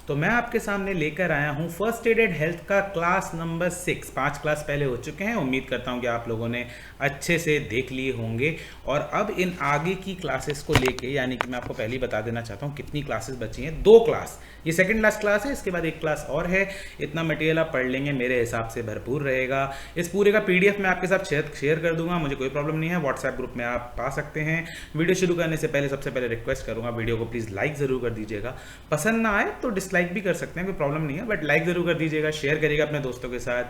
तो मैं आपके सामने लेकर आया हूँ फर्स्ट एडेड हेल्थ का क्लास नंबर 6। 5 क्लास पहले हो चुके हैं, उम्मीद करता हूँ कि आप लोगों ने अच्छे से देख लिए होंगे। और अब इन आगे की क्लासेस को लेके, यानी कि मैं आपको पहले ही बता देना चाहता हूँ कितनी क्लासेस बची हैं। 2 क्लास, ये सेकंड लास्ट क्लास है, इसके बाद एक क्लास और है। इतना मटेरियल आप पढ़ लेंगे, मेरे हिसाब से भरपूर रहेगा। इस पूरे का पीडीएफ मैं आपके साथ शेयर कर दूंगा, मुझे कोई प्रॉब्लम नहीं है। व्हाट्सएप ग्रुप में आप पा सकते हैं। वीडियो शुरू करने से पहले सबसे पहले रिक्वेस्ट करूंगा, वीडियो को प्लीज़ लाइक ज़रूर कर दीजिएगा। पसंद ना आए तो डिसलाइक भी कर सकते हैं, कोई प्रॉब्लम नहीं है, बट लाइक ज़रूर कर दीजिएगा। शेयर करिएगा अपने दोस्तों के साथ।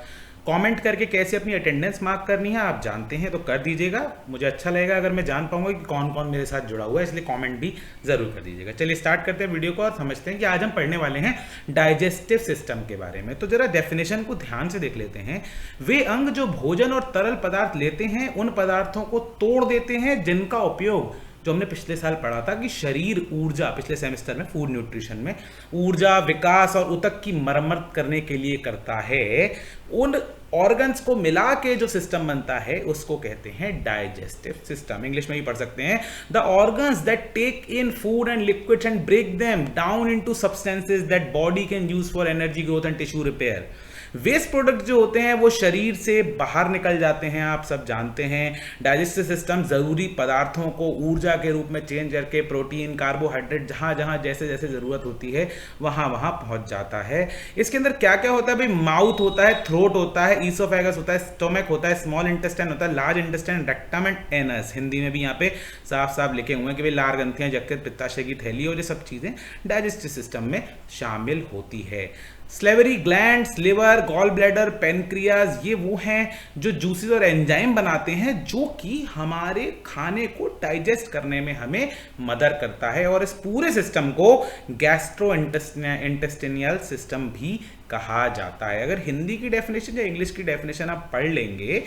कमेंट करके कैसे अपनी अटेंडेंस मार्क करनी है आप जानते हैं, तो कर दीजिएगा। मुझे अच्छा लगेगा अगर मैं जान पाऊंगा कि कौन कौन मेरे साथ जुड़ा हुआ है, इसलिए कमेंट भी ज़रूर कर दीजिएगा। चलिए स्टार्ट करते हैं वीडियो को और समझते हैं कि आज हम पढ़ने वाले हैं डाइजेस्टिव सिस्टम के बारे में। तो जरा डेफिनेशन को ध्यान से देख लेते हैं। वे अंग जो भोजन और तरल पदार्थ लेते हैं, उन पदार्थों को तोड़ देते हैं जिनका उपयोग, जो हमने पिछले साल पढ़ा था कि शरीर ऊर्जा, पिछले सेमेस्टर में फूड न्यूट्रिशन में, ऊर्जा, विकास और ऊतक की मरम्मत करने के लिए करता है। उन ऑर्गन्स को मिला के जो सिस्टम बनता है उसको कहते हैं डाइजेस्टिव सिस्टम। इंग्लिश में भी पढ़ सकते हैं, the organs that take in food and liquids and break them down into substances that body can use for energy growth and tissue repair. Waste product जो होते हैं वो शरीर से बाहर निकल जाते हैं, आप सब जानते हैं। डाइजेस्टिव सिस्टम जरूरी पदार्थों को ऊर्जा के रूप में चेंज करके प्रोटीन, कार्बोहाइड्रेट, जहां जहां जैसे जैसे जरूरत होती है वहां वहां पहुंच जाता है। इसके अंदर क्या क्या होता है भाई? माउथ होता है, थ्रोट होता है, ईसोफेगस होता है, स्टोमक होता है, स्मॉल इंटेस्टाइन होता है, large intestine, rectum and anus. Hindi में भी यहाँ पे साफ साफ लिखे हुए हैं कि भाई लार ग्रंथियां, यकृत, पित्ताशय की थैली और ये सब चीजें डाइजेस्टिव सिस्टम में शामिल होती है। Salivary glands, liver, gall bladder, pancreas, ये वो हैं जो जूसेस और एंजाइम बनाते हैं जो कि हमारे खाने को डाइजेस्ट करने में हमें मदद करता है। और इस पूरे सिस्टम को गैस्ट्रो इंटेस्टिनियल सिस्टम भी कहा जाता है। अगर हिंदी की डेफिनेशन या इंग्लिश की डेफिनेशन आप पढ़ लेंगे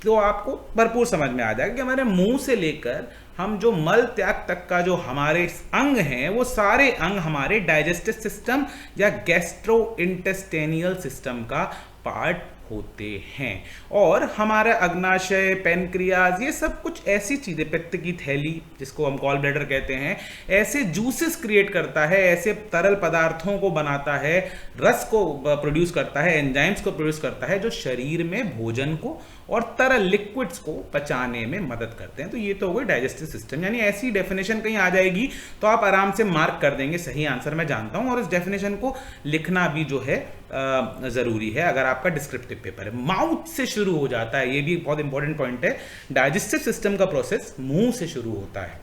तो आपको भरपूर समझ में आ जाएगा कि हमारे मुंह से लेकर हम जो मल त्याग तक का जो हमारे अंग हैं वो सारे अंग हमारे डाइजेस्टिव सिस्टम या गैस्ट्रो इंटेस्टिनियल सिस्टम का पार्ट होते हैं। और हमारा अग्नाशय, पेनक्रियाज, ये सब कुछ ऐसी चीजें, पित्त की थैली जिसको हम गॉल ब्लैडर कहते हैं, ऐसे जूसेस क्रिएट करता है, ऐसे तरल पदार्थों को बनाता है, रस को प्रोड्यूस करता है, एंजाइम्स को प्रोड्यूस करता है जो शरीर में भोजन को और तरल लिक्विड्स को पचाने में मदद करते हैं। तो ये तो हो गई डाइजेस्टिव सिस्टम। यानी ऐसी डेफिनेशन कहीं आ जाएगी तो आप आराम से मार्क कर देंगे, सही आंसर मैं जानता हूं। और इस डेफिनेशन को लिखना भी जो है जरूरी है अगर आपका डिस्क्रिप्टिव पेपर है। माउथ से शुरू हो जाता है, ये भी बहुत इंपॉर्टेंट पॉइंट है। डाइजेस्टिव सिस्टम का प्रोसेस मुंह से शुरू होता है।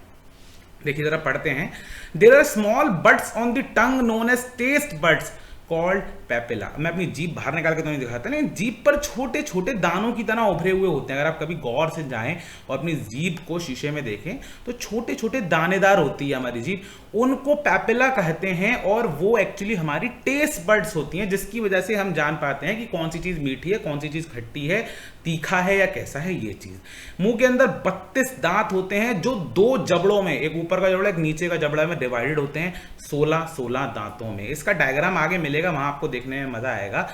देखिए जरा पढ़ते हैं। There are small buds on the tongue known as taste buds called papilla. मैं अपनी जीभ बाहर निकाल के तो नहीं दिखाता, लेकिन जीभ पर छोटे छोटे दानों की तरह उभरे हुए होते हैं। अगर आप कभी गौर से जाएं और अपनी जीभ को शीशे में देखें तो छोटे छोटे दानेदार होती है हमारी जीभ, उनको पेपिला कहते हैं। और वो एक्चुअली हमारी टेस्ट बड्स होती हैं, जिसकी वजह से हम जान पाते हैं कि कौन सी चीज मीठी है, कौन सी चीज खट्टी है, तीखा है या कैसा है ये चीज। मुंह के अंदर 32 दांत होते हैं जो 2 जबड़ों में, एक ऊपर का जबड़ा एक नीचे का जबड़ा में डिवाइडेड होते हैं 16 दांतों में। इसका डायग्राम आगे मिलेगा, वहां आपको देखने में मजा आएगा।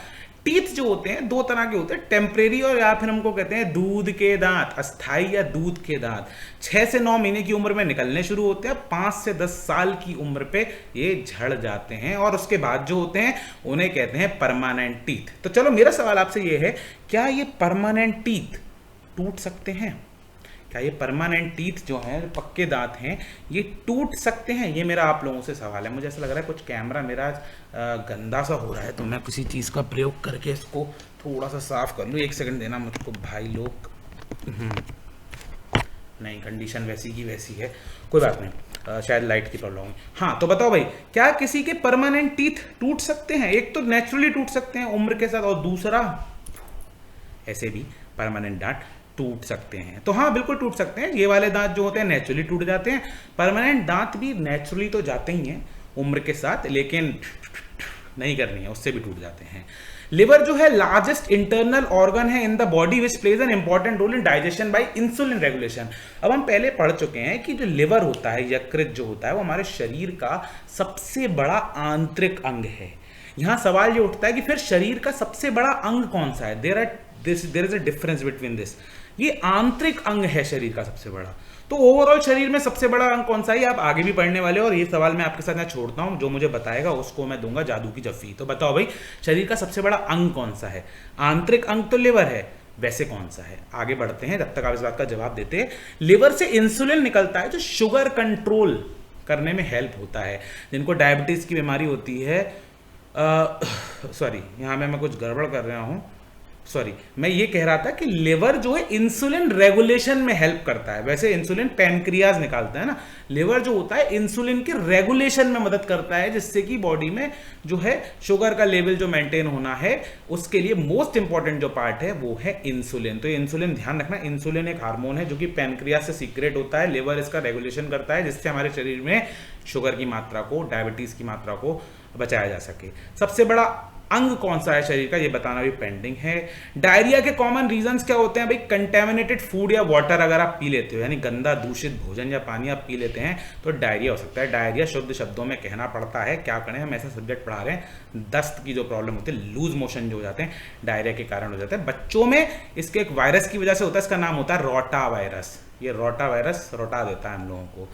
टीथ जो होते हैं 2 तरह के होते हैं, टेम्परेरी और या फिर हमको कहते हैं दूध के दांत, अस्थाई या दूध के दांत। 6 से 9 महीने की उम्र में निकलने शुरू होते हैं, 5 से 10 साल की उम्र पे ये झड़ जाते हैं और उसके बाद जो होते हैं उन्हें कहते हैं परमानेंट टीथ। तो चलो मेरा सवाल आपसे ये है, क्या ये परमानेंट टीथ टूट सकते हैं? क्या ये परमानेंट टीथ जो हैं, पक्के दांत हैं, ये टूट सकते हैं? ये मेरा आप लोगों से सवाल है। मुझे ऐसा लग रहा है कुछ कैमरा मेरा गंदा सा हो रहा है, तो मैं किसी चीज़ का प्रयोग करके इसको थोड़ा सा साफ कर लूँ। 1 सेकंड देना मुझको भाई लोग। नहीं, कंडीशन वैसी की वैसी है, कोई बात नहीं, शायद लाइट की प्रॉब्लम है। हाँ तो बताओ भाई, क्या किसी के परमानेंट टीथ टूट सकते हैं? एक तो नेचुरली टूट सकते हैं उम्र के साथ, और दूसरा ऐसे भी परमानेंट दांत टूट सकते हैं। तो हाँ बिल्कुल टूट सकते हैं। ये वाले दांत जो होते हैं नेचुरली टूट जाते हैं, परमानेंट दांत भी नेचुरली तो जाते ही हैं उम्र के साथ, लेकिन नहीं करनी है उससे भी टूट जाते हैं। लिवर जो है लार्जेस्ट इंटरनल ऑर्गन है in the body which plays an important role in digestion by insulin regulation. अब हम पहले पढ़ चुके हैं कि जो लिवर होता है, यकृत जो होता है, वो हमारे शरीर का सबसे बड़ा आंतरिक अंग है। यहां सवाल ये उठता है कि फिर शरीर का सबसे बड़ा अंग कौन सा है? There is a difference between this. ये आंतरिक अंग है शरीर का सबसे बड़ा। तो ओवरऑल शरीर में सबसे बड़ा अंग कौन सा है, आप आगे भी पढ़ने वाले हो, और ये सवाल मैं आपके साथ यहाँ छोड़ता हूँ, जो मुझे बताएगा उसको मैं दूंगा जादू की जफ्फी। तो बताओ भाई, शरीर का सबसे बड़ा अंग कौन सा है? आंतरिक अंग तो लिवर है, वैसे कौन सा है? आगे बढ़ते हैं, जब तक आप इस बात का जवाब देते हैं। लिवर से इंसुलिन निकलता है जो शुगर कंट्रोल करने में हेल्प होता है। जिनको डायबिटीज की बीमारी होती है, सॉरी यहाँ में मैं कुछ गड़बड़ कर रहा हूँ, सॉरी मैं ये कह रहा था कि लिवर जो है इंसुलिन रेगुलेशन में हेल्प करता है। वैसे इंसुलिन पैनक्रियाज निकालता है ना, लिवर जो होता है इंसुलिन के रेगुलेशन में मदद करता है, जिससे कि बॉडी में जो है शुगर का लेवल जो मेंटेन होना है, उसके लिए मोस्ट इंपॉर्टेंट जो पार्ट है वो है इंसुलिन। तो ये इंसुलिन ध्यान रखना, इंसुलिन एक हार्मोन है जो कि पैनक्रियाज से सीक्रेट होता है, लिवर इसका रेगुलेशन करता है, जिससे हमारे शरीर में शुगर की मात्रा को, डायबिटीज की मात्रा को बचाया जा सके। सबसे बड़ा अंग कौन सा है शरीर का, ये बताना भी पेंडिंग है। डायरिया के कॉमन रीजंस क्या होते हैं भाई? कंटेमिनेटेड फूड या वाटर अगर आप पी लेते हो, यानी गंदा दूषित भोजन या पानी आप पी लेते हैं तो डायरिया हो सकता है। डायरिया शुद्ध शब्दों में कहना पड़ता है, क्या करें, हम ऐसा सब्जेक्ट पढ़ा रहे हैं। दस्त की जो प्रॉब्लम होती है, लूज मोशन जो हो जाते हैं, डायरिया के कारण हो जाता है। बच्चों में इसके एक वायरस की वजह से होता है, इसका नाम होता है रोटा वायरस। ये रोटा वायरस रोटा देता है हम लोगों को।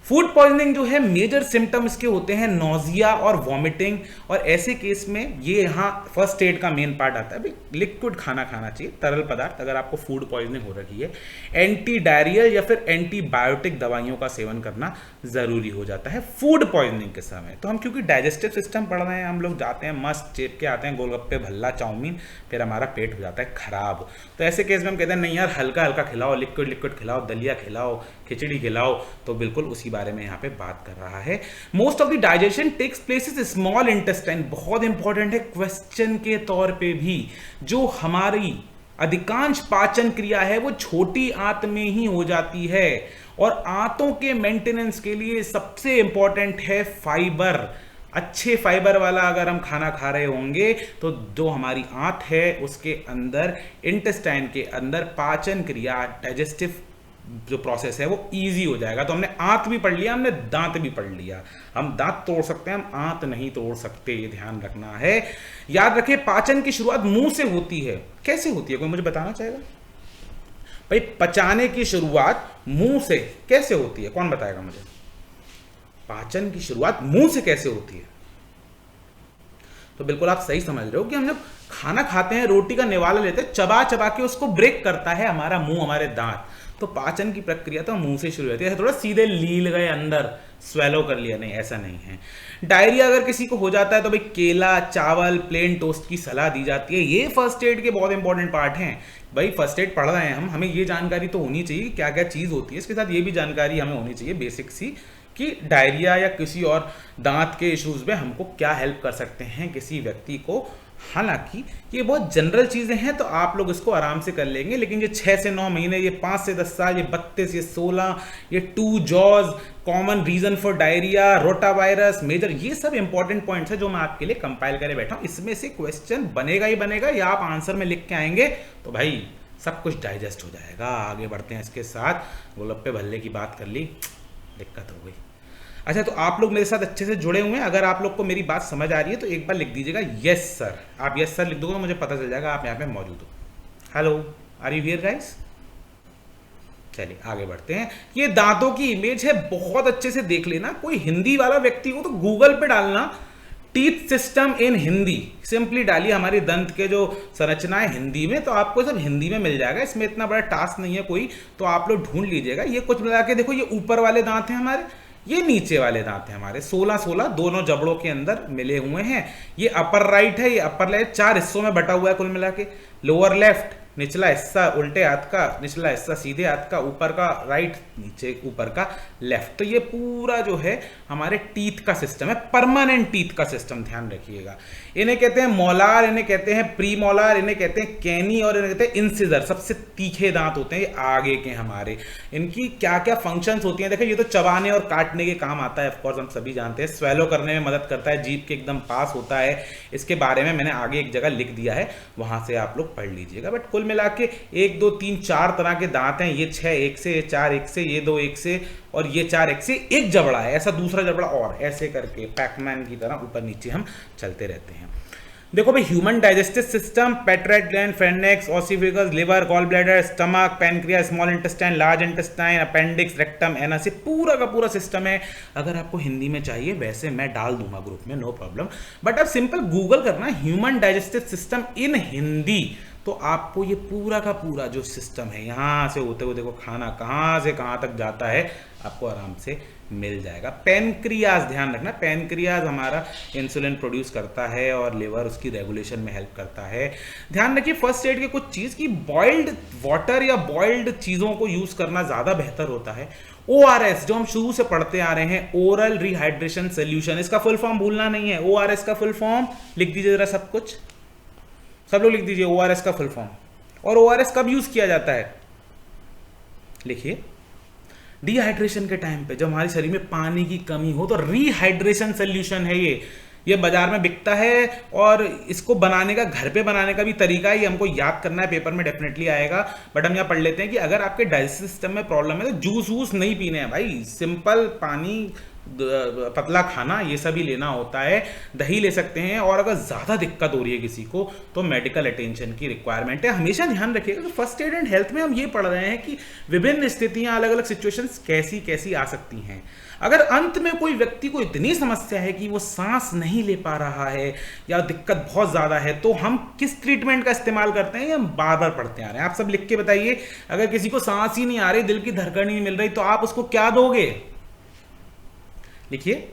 फूड पॉइजनिंग जो है, मेजर सिम्टम इसके होते हैं नोजिया और वॉमिटिंग, और ऐसे केस में ये यहाँ फर्स्ट एड का मेन पार्ट आता है। भाई लिक्विड खाना खाना चाहिए, तरल पदार्थ, अगर आपको फूड पॉइजनिंग हो रही है। एंटी डायरियल या फिर एंटीबायोटिक दवाइयों का सेवन करना जरूरी हो जाता है फूड पॉइजनिंग के समय। तो हम क्योंकि डाइजेस्टिव सिस्टम पढ़ रहे हैं, हम लोग जाते हैं मस्त चेप के आते हैं गोलगप्पे, भल्ला, चाउमीन, फिर हमारा पेट हो जाता है खराब। तो ऐसे केस में हम कहते हैं नहीं यार, हल्का हल्का खिलाओ, लिक्विड लिक्विड खिलाओ, दलिया खिलाओ, खिचड़ी खिलाओ। तो बिल्कुल उसी बारे में यहाँ पे बात कर रहा है। Most of the digestion takes place is small intestine. बहुत इंपॉर्टेंट है क्वेश्चन के तौर पे भी, जो हमारी अधिकांश पाचन क्रिया है वो छोटी आंत में ही हो जाती है, और आंतों के मेंटेनेंस के लिए सबसे इंपॉर्टेंट है फाइबर। अच्छे फाइबर वाला अगर हम खाना खा रहे होंगे तो जो हमारी आंत है उसके अंदर, इंटेस्टाइन के अंदर पाचन क्रिया, डाइजेस्टिव जो प्रोसेस है वो इजी हो जाएगा। तो हमने आंत भी पढ़ लिया, हमने दांत भी पढ़ लिया। हम दांत तोड़ सकते हैं, हम आंत नहीं तोड़ सकते, ये ध्यान रखना है। याद रखिए, पाचन की शुरुआत मुंह से होती है। कैसे होती है, कोई मुझे बताना चाहेगा? भाई पचाने की शुरुआत मुंह से कैसे होती है, कौन बताएगा मुझे? पाचन की शुरुआत मुंह से कैसे होती है? तो बिल्कुल आप सही समझ रहे हो कि हम जब खाना खाते हैं, रोटी का निवाला लेते हैं, चबा चबा के उसको ब्रेक करता है हमारा मुंह, हमारे दांत। तो पाचन की प्रक्रिया तो मुंह से शुरू होती है। थोड़ा सीधे लील गए अंदर, स्वेलो कर लिया, नहीं, ऐसा नहीं है। डायरिया अगर किसी को हो जाता है तो भाई केला, चावल, प्लेन टोस्ट की सलाह दी जाती है। ये फर्स्ट एड के बहुत इंपॉर्टेंट पार्ट हैं। भाई फर्स्ट एड पढ़ रहे हैं हम, हमें ये जानकारी तो होनी चाहिए क्या क्या चीज़ होती है, इसके साथ ये भी जानकारी हमें होनी चाहिए बेसिक सी, कि डायरिया या किसी और दांत के इश्यूज में हमको क्या हेल्प कर सकते हैं किसी व्यक्ति को। हालांकि ये बहुत जनरल चीज़ें हैं तो आप लोग इसको आराम से कर लेंगे, लेकिन ये 6 से 9 महीने, ये 5 से 10 साल, ये 32, ये 16, ये 2 jaws, common reason for diarrhoea, rota virus, major, ये सब इंपॉर्टेंट पॉइंट्स है जो मैं आपके लिए कंपाइल करे बैठा हूँ। इसमें से क्वेश्चन बनेगा ही बनेगा, या आप आंसर में लिख के आएंगे तो भाई सब कुछ डाइजेस्ट हो जाएगा। आगे बढ़ते हैं इसके साथ। गोलगप्पे भल्ले की बात कर ली, दिक्कत हो गई। अच्छा, तो आप लोग मेरे साथ अच्छे से जुड़े हुए हैं। अगर आप लोग को मेरी बात समझ आ रही है तो एक बार लिख दीजिएगा यस सर। आप यस सर लिख दोगे तो मुझे पता चल जाएगा आप यहाँ पे मौजूद हो। Hello, are you here guys? चलिए आगे बढ़ते हैं। ये दांतों की इमेज है, बहुत अच्छे से देख लेना। कोई हिंदी वाला व्यक्ति हो तो गूगल पे डालना teeth system in Hindi, simply डालिए हमारी दंत के जो संरचना है हिंदी में, तो आपको सब हिंदी में मिल जाएगा। इसमें इतना बड़ा टास्क नहीं है कोई, तो आप लोग ढूंढ लीजिएगा। ये कुछ मिला के देखो, ये ऊपर वाले दांत हैं हमारे, ये नीचे वाले दांत हैं हमारे। 16 दोनों जबड़ों के अंदर मिले हुए हैं। ये अपर राइट है, ये अपर लेफ्ट, 4 हिस्सों में बटा हुआ है कुल मिला के। लोअर लेफ्ट, निचला हिस्सा उल्टे हाथ का, निचला हिस्सा सीधे हाथ का, ऊपर का राइट, नीचे ऊपर का लेफ्ट। तो ये पूरा जो है हमारे टीथ का सिस्टम है, परमानेंट टीथ का सिस्टम, ध्यान रखिएगा। इन्हें कहते हैं मोलार, इन्हें कहते हैं प्री मोलार, इन्हें कहते हैं कैनी, और इन्हें कहते हैं इंसिजर। सबसे तीखे दांत होते हैं ये आगे के हमारे। इनकी क्या क्या फंक्शंस होती हैं देखिए। ये तो चबाने और काटने के काम आता है, ऑफकोर्स हम सभी जानते हैं। स्वेलो करने में मदद करता है, जीभ के एकदम पास होता है। इसके बारे में मैंने आगे एक जगह लिख दिया है, वहां से आप लोग पढ़ लीजिएगा। बट कुल मिला के 1 2 3 4 तरह के दांत हैं। ये 6 एक से, ये 4 एक से, ये 2 एक से, और ये 4 एक से। एक जबड़ा है, ऐसा दूसरा जबड़ा, और ऐसे करके पैकमैन की तरह ऊपर नीचे हम चलते रहते हैं। देखो भाई, human digestive system, parotid gland, pharynx, oesophagus, liver, gall bladder, stomach, pancreas, small intestine, large intestine, appendix, rectum, anus, पूरा का पूरा सिस्टम है। अगर आपको हिंदी में चाहिए वैसे मैं डाल दूंगा ग्रुप में, नो प्रॉब्लम, बट अब सिंपल गूगल करना human digestive system in Hindi, तो आपको ये पूरा का पूरा जो सिस्टम है यहाँ से होते हुए देखो खाना कहाँ से कहाँ तक जाता है आपको आराम से मिल जाएगा। पैनक्रियाज, ध्यान रखना, पैनक्रियाज हमारा इंसुलिन प्रोड्यूस करता है और लिवर उसकी रेगुलेशन में हेल्प करता है। ध्यान रखिए फर्स्ट एड के कुछ चीज़ की बॉइल्ड वाटर या बॉइल्ड चीज़ों को यूज़ करना ज़्यादा बेहतर होता है। ORS जो हम शुरू से पढ़ते आ रहे हैं, ओरल रिहाइड्रेशन सोल्यूशन, इसका फुल फॉर्म भूलना नहीं है। ORS का फुल फॉर्म लिख दीजिए जरा, सब कुछ सब लोग लिख दीजिए ORS का फुल फॉर्म। और ORS कब यूज़ किया जाता है, लिखिए, डिहाइड्रेशन के टाइम पे जब हमारे शरीर में पानी की कमी हो तो रिहाइड्रेशन सोल्यूशन है ये बाजार में बिकता है और इसको बनाने का, घर पे बनाने का भी तरीका है, ये हमको याद करना है, पेपर में डेफिनेटली आएगा। बट हम यहाँ पढ़ लेते हैं कि अगर आपके डाइजेस्टिव सिस्टम में प्रॉब्लम है तो जूस वूस नहीं पीने हैं भाई, सिंपल पानी, पतला खाना, ये सभी लेना होता है। दही ले सकते हैं, और अगर ज़्यादा दिक्कत हो रही है किसी को तो मेडिकल अटेंशन की रिक्वायरमेंट है। हमेशा ध्यान रखिएगा कि फर्स्ट एड एंड हेल्थ में हम ये पढ़ रहे हैं कि विभिन्न स्थितियां, अलग अलग सिचुएशंस कैसी कैसी आ सकती हैं। अगर अंत में कोई व्यक्ति को इतनी समस्या है कि वो सांस नहीं ले पा रहा है या दिक्कत बहुत ज़्यादा है, तो हम किस ट्रीटमेंट का इस्तेमाल करते हैं, ये हम बार बार पढ़ते आ रहे हैं। आप सब लिख के बताइए, अगर किसी को सांस ही नहीं आ रही, दिल की धड़कन ही नहीं मिल रही, तो आप उसको क्या दोगे, लिखिए,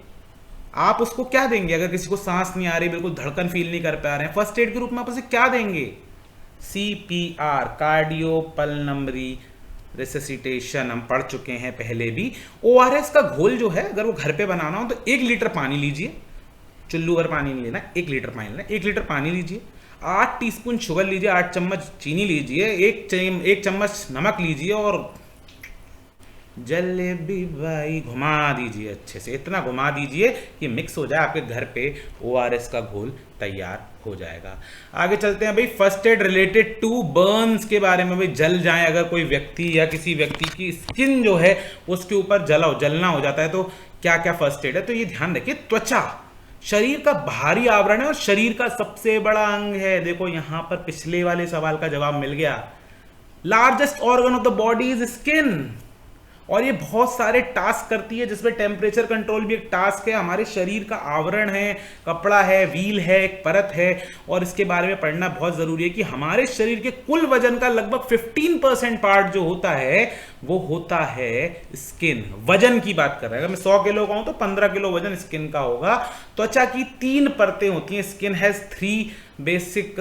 आप उसको क्या देंगे? अगर किसी को सांस नहीं आ रही, बिल्कुल धड़कन फील नहीं कर पा रहे हैं, फर्स्ट एड के रूप में आप उसे क्या देंगे? CPR, कार्डियो पल्मोनरी रिससिटेशन, हम पढ़ चुके हैं पहले भी। ORS का घोल जो है, अगर वो घर पे बनाना हो तो 1 लीटर पानी लीजिए, चुल्लू भर पानी नहीं लेना, 1 लीटर पानी लेना, 1 लीटर पानी लीजिए, 8 टीस्पून शुगर लीजिए, 8 चम्मच चीनी लीजिए, 1 चम्मच नमक लीजिए और जलेबी भाई घुमा दीजिए अच्छे से, इतना घुमा दीजिए कि मिक्स हो जाए, आपके घर पे ORS का घोल तैयार हो जाएगा। आगे चलते हैं भाई, first aid related to burns के बारे में। भाई जल जाए अगर कोई व्यक्ति या किसी व्यक्ति की स्किन जो है उसके ऊपर जलना हो जाता है तो क्या क्या फर्स्ट एड है, तो ये ध्यान रखिए। त्वचा शरीर का बाहरी आवरण है और शरीर का सबसे बड़ा अंग है। देखो यहां पर पिछले वाले सवाल का जवाब मिल गया। Largest organ of the body is skin, और ये बहुत सारे टास्क करती है, जिसमें टेम्परेचर कंट्रोल भी एक टास्क है। हमारे शरीर का आवरण है, कपड़ा है, व्हील है, एक परत है, और इसके बारे में पढ़ना बहुत जरूरी है कि हमारे शरीर के कुल वजन का लगभग 15% पार्ट जो होता है वो होता है स्किन। वजन की बात कर रहे हैं, अगर मैं 100 किलो का हूं तो 15 किलो वजन स्किन का होगा। त्वचा की 3 परतें होती हैं, skin has 3 basic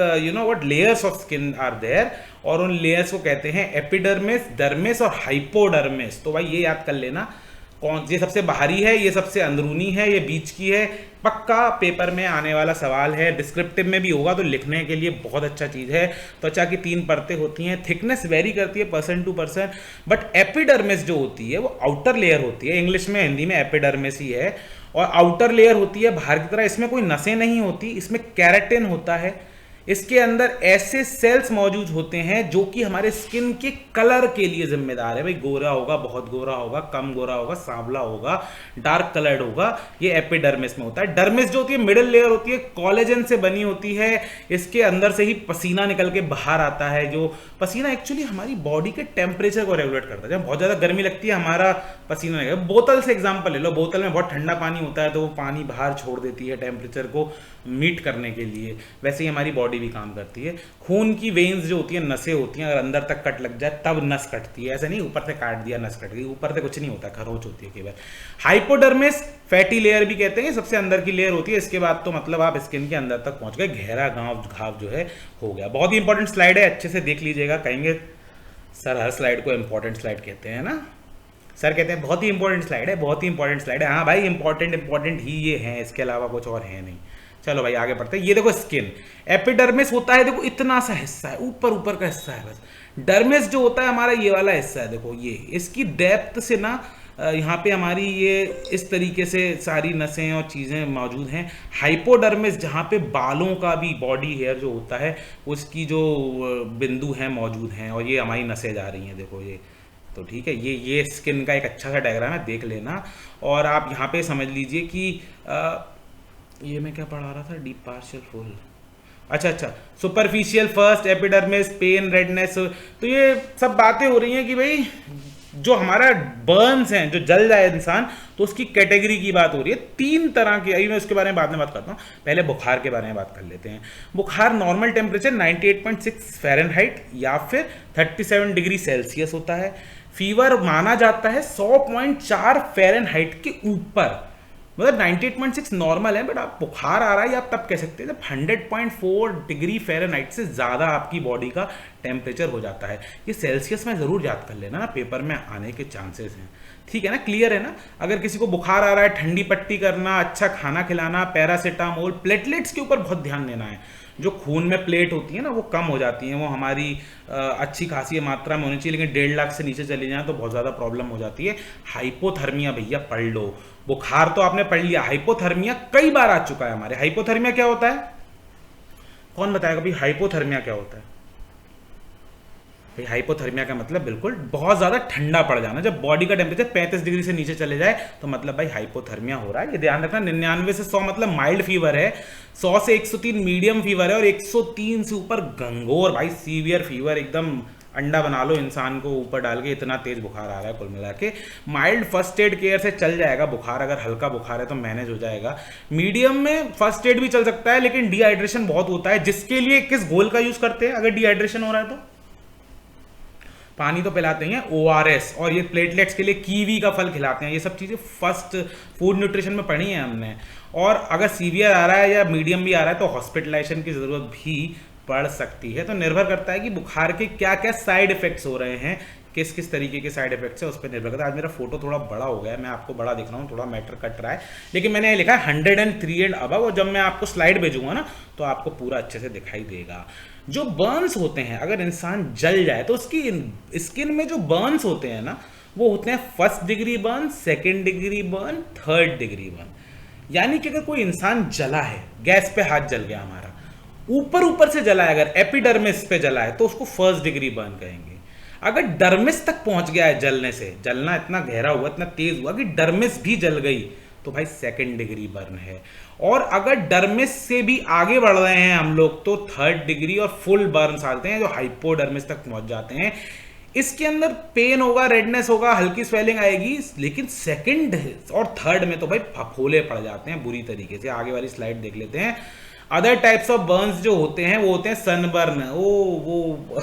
layers of skin are there, और उन लेयर्स को कहते हैं एपिडर्मिस, डर्मिस और हाइपोडर्मिस। तो भाई ये याद कर लेना, कौन ये सबसे बाहरी है, ये सबसे अंदरूनी है, ये बीच की है। पक्का पेपर में आने वाला सवाल है, डिस्क्रिप्टिव में भी होगा, तो लिखने के लिए बहुत अच्छा चीज़ है। त्वचा की 3 परतें होती हैं, थिकनेस वेरी करती है person to person, but epidermis जो होती है वो आउटर लेयर होती है, इंग्लिश में हिंदी में एपिडर्मिस ही है, और आउटर लेयर होती है बाहर की तरह। इसमें कोई नसें नहीं होती, इसमें कैराटिन होता है। इसके अंदर ऐसे सेल्स मौजूद होते हैं जो कि हमारे स्किन के कलर के लिए जिम्मेदार है। भाई गोरा होगा, बहुत गोरा होगा, कम गोरा होगा, सांवला होगा, डार्क कलर्ड होगा, ये एपिडर्मिस में होता है। डर्मिस जो होती है मिडिल लेयर होती है, कोलेजन से बनी होती है। इसके अंदर से ही पसीना निकल के बाहर आता है, जो पसीना एक्चुअली हमारी बॉडी के टेम्परेचर को रेगुलेट करता है। जब बहुत ज़्यादा गर्मी लगती है हमारा पसीना निकल, बोतल से एग्जाम्पल ले लो, बोतल में बहुत ठंडा पानी होता है तो वो पानी बाहर छोड़ देती है टेम्परेचर को मीट करने के लिए, वैसे ही हमारी बॉडी भी काम करती है। खून की वेन्स जो होती है, नसें होती हैं, अगर अंदर तक कट लग जाए तब नस कटती है, ऐसा नहीं ऊपर से काट दिया नस कट गई, ऊपर से कुछ नहीं होता, खरोच होती है केवल। हाइपोडर्मिस फैटी लेयर भी कहते हैं, सबसे अंदर की लेयर होती है। इसके बाद तो मतलब आप स्किन के अंदर तक पहुंच गए, गहरा घाव जो है हो गया। बहुत ही इंपॉर्टेंट स्लाइड है, अच्छे से देख लीजिएगा। कहेंगे सर हर स्लाइड को इंपॉर्टेंट स्लाइड कहते हैं ना, सर कहते हैं बहुत ही इंपॉर्टेंट स्लाइड है, बहुत ही इंपॉर्टेंट स्लाइड है। हाँ भाई इंपॉर्टेंट ही ये है, इसके अलावा कुछ और है नहीं। चलो भाई आगे बढ़ते हैं। ये देखो स्किन, एपिडर्मिस होता है, देखो इतना सा हिस्सा है, ऊपर का हिस्सा है बस। डर्मिस जो होता है हमारा ये वाला हिस्सा है, देखो ये, इसकी डेप्थ से ना यहाँ पे हमारी ये इस तरीके से सारी नसें और चीज़ें मौजूद हैं। हाइपोडर्मिस जहाँ पे बालों का भी बॉडी हेयर जो होता है उसकी जो बिंदु हैं मौजूद हैं, और ये हमारी नसें जा रही हैं, देखो ये। तो ठीक है, ये स्किन का एक अच्छा सा डायग्राम है, देख लेना। और आप यहाँ पे समझ लीजिए कि ये मैं क्या पढ़ा रहा था, डीप पार्शियल फुल, अच्छा अच्छा, superficial first, epidermis, pain, redness, तो ये सब बातें हो रही हैं कि भाई जो हमारा बर्न्स हैं, जो जल जाए इंसान, तो उसकी कैटेगरी की बात हो रही है। 3 तरह की, अभी मैं उसके बारे में बाद में बात करता हूँ, पहले बुखार के बारे में बात कर लेते हैं। बुखार नॉर्मल टेम्परेचर 98.6 फ़ारेनहाइट या फिर 37 डिग्री सेल्सियस होता है। फीवर माना जाता है 100.4 फ़ारेनहाइट के ऊपर, मतलब 98.6 नॉर्मल है, बट आप बुखार आ रहा है, आप तब कह सकते हैं जब 100.4 डिग्री फ़ारेनहाइट से ज़्यादा आपकी बॉडी का टेम्परेचर हो जाता है। ये सेल्सियस में ज़रूर याद कर लेना ना, पेपर में आने के चांसेस हैं। ठीक है ना, क्लियर है ना। अगर किसी को बुखार आ रहा है, ठंडी पट्टी करना, अच्छा खाना खिलाना, पैरासीटामोल, प्लेटलेट्स के ऊपर बहुत ध्यान देना है। जो खून में प्लेट होती है ना, वो कम हो जाती हैं, वो हमारी अच्छी खासी मात्रा में होनी चाहिए, लेकिन 1.5 लाख से नीचे चली जाए तो बहुत ज़्यादा प्रॉब्लम हो जाती है। हाइपोथर्मिया भैया पढ़ लो, बुखार तो आपने पढ़ लिया, हाइपोथर्मिया कई बार आ चुका है हमारे। हाइपोथर्मिया क्या होता है, कौन बताएगा भाई हाइपोथर्मिया क्या होता है? भाई हाइपोथर्मिया का मतलब बिल्कुल बहुत ज़्यादा ठंडा पड़ जाना, जब बॉडी का टेम्परेचर 35 डिग्री से नीचे चले जाए तो मतलब भाई हाइपोथर्मिया हो रहा है। ये ध्यान रखना, 99 से 100 मतलब माइल्ड फीवर है, 100 से 103 मीडियम फीवर है, और 103 से ऊपर गंगोर भाई सीवियर फीवर, एकदम अंडा बना लो इंसान को ऊपर डाल के, इतना तेज बुखार आ रहा है। कुल मिला के माइल्ड फर्स्ट एड केयर से चल जाएगा बुखार, अगर हल्का बुखार है तो मैनेज हो जाएगा। मीडियम में फर्स्ट एड भी चल सकता है, लेकिन डिहाइड्रेशन बहुत होता है, जिसके लिए किस घोल का यूज करते हैं अगर डिहाइड्रेशन हो रहा है तो? पानी तो पिलाते हैं, ORS, और ये प्लेटलेट्स के लिए कीवी का फल खिलाते हैं। ये सब चीज़ें फर्स्ट फूड न्यूट्रिशन में पढ़ी हैं हमने। और अगर सीवियर आ रहा है या मीडियम भी आ रहा है तो हॉस्पिटलाइजेशन की ज़रूरत भी पड़ सकती है। तो निर्भर करता है कि बुखार के क्या क्या साइड इफेक्ट्स हो रहे हैं, किस किस तरीके के साइड इफेक्ट्स है, उस पर निर्भर करता है। आज मेरा फोटो थोड़ा बड़ा हो गया है, मैं आपको बड़ा दिख रहा हूँ, थोड़ा मैटर कट रहा है, लेकिन मैंने लिखा है 103 एंड अबव, और जब मैं आपको स्लाइड भेजूंगा ना तो आपको पूरा अच्छे से दिखाई देगा। जो बर्न्स होते हैं, अगर इंसान जल जाए तो उसकी स्किन में जो बर्न्स होते हैं ना, वो होते हैं 1st degree burn, 2nd degree burn, 3rd degree burn. यानी कि अगर कोई इंसान जला है, गैस पे हाथ जल गया हमारा, ऊपर ऊपर से जला है, अगर एपिडर्मिस पे जला है तो उसको 1st डिग्री बर्न कहेंगे। अगर डर्मिस तक पहुंच गया है जलने से, जलना इतना गहरा हुआ, इतना तेज हुआ कि डर्मिस भी जल गई, तो भाई 2nd डिग्री बर्न है। और अगर डर्मिस से भी आगे बढ़ रहे हैं हम लोग तो 3rd डिग्री और फुल बर्न आते हैं, जो हाइपोडर्मिस तक पहुंच जाते हैं। इसके अंदर पेन होगा, रेडनेस होगा, हल्की स्वेलिंग आएगी, लेकिन 2nd और 3rd में तो भाई फफोले पड़ जाते हैं बुरी तरीके से। आगे वाली स्लाइड देख लेते हैं। अदर टाइप्स ऑफ बर्न्स जो होते हैं वो होते हैं सनबर्न, वो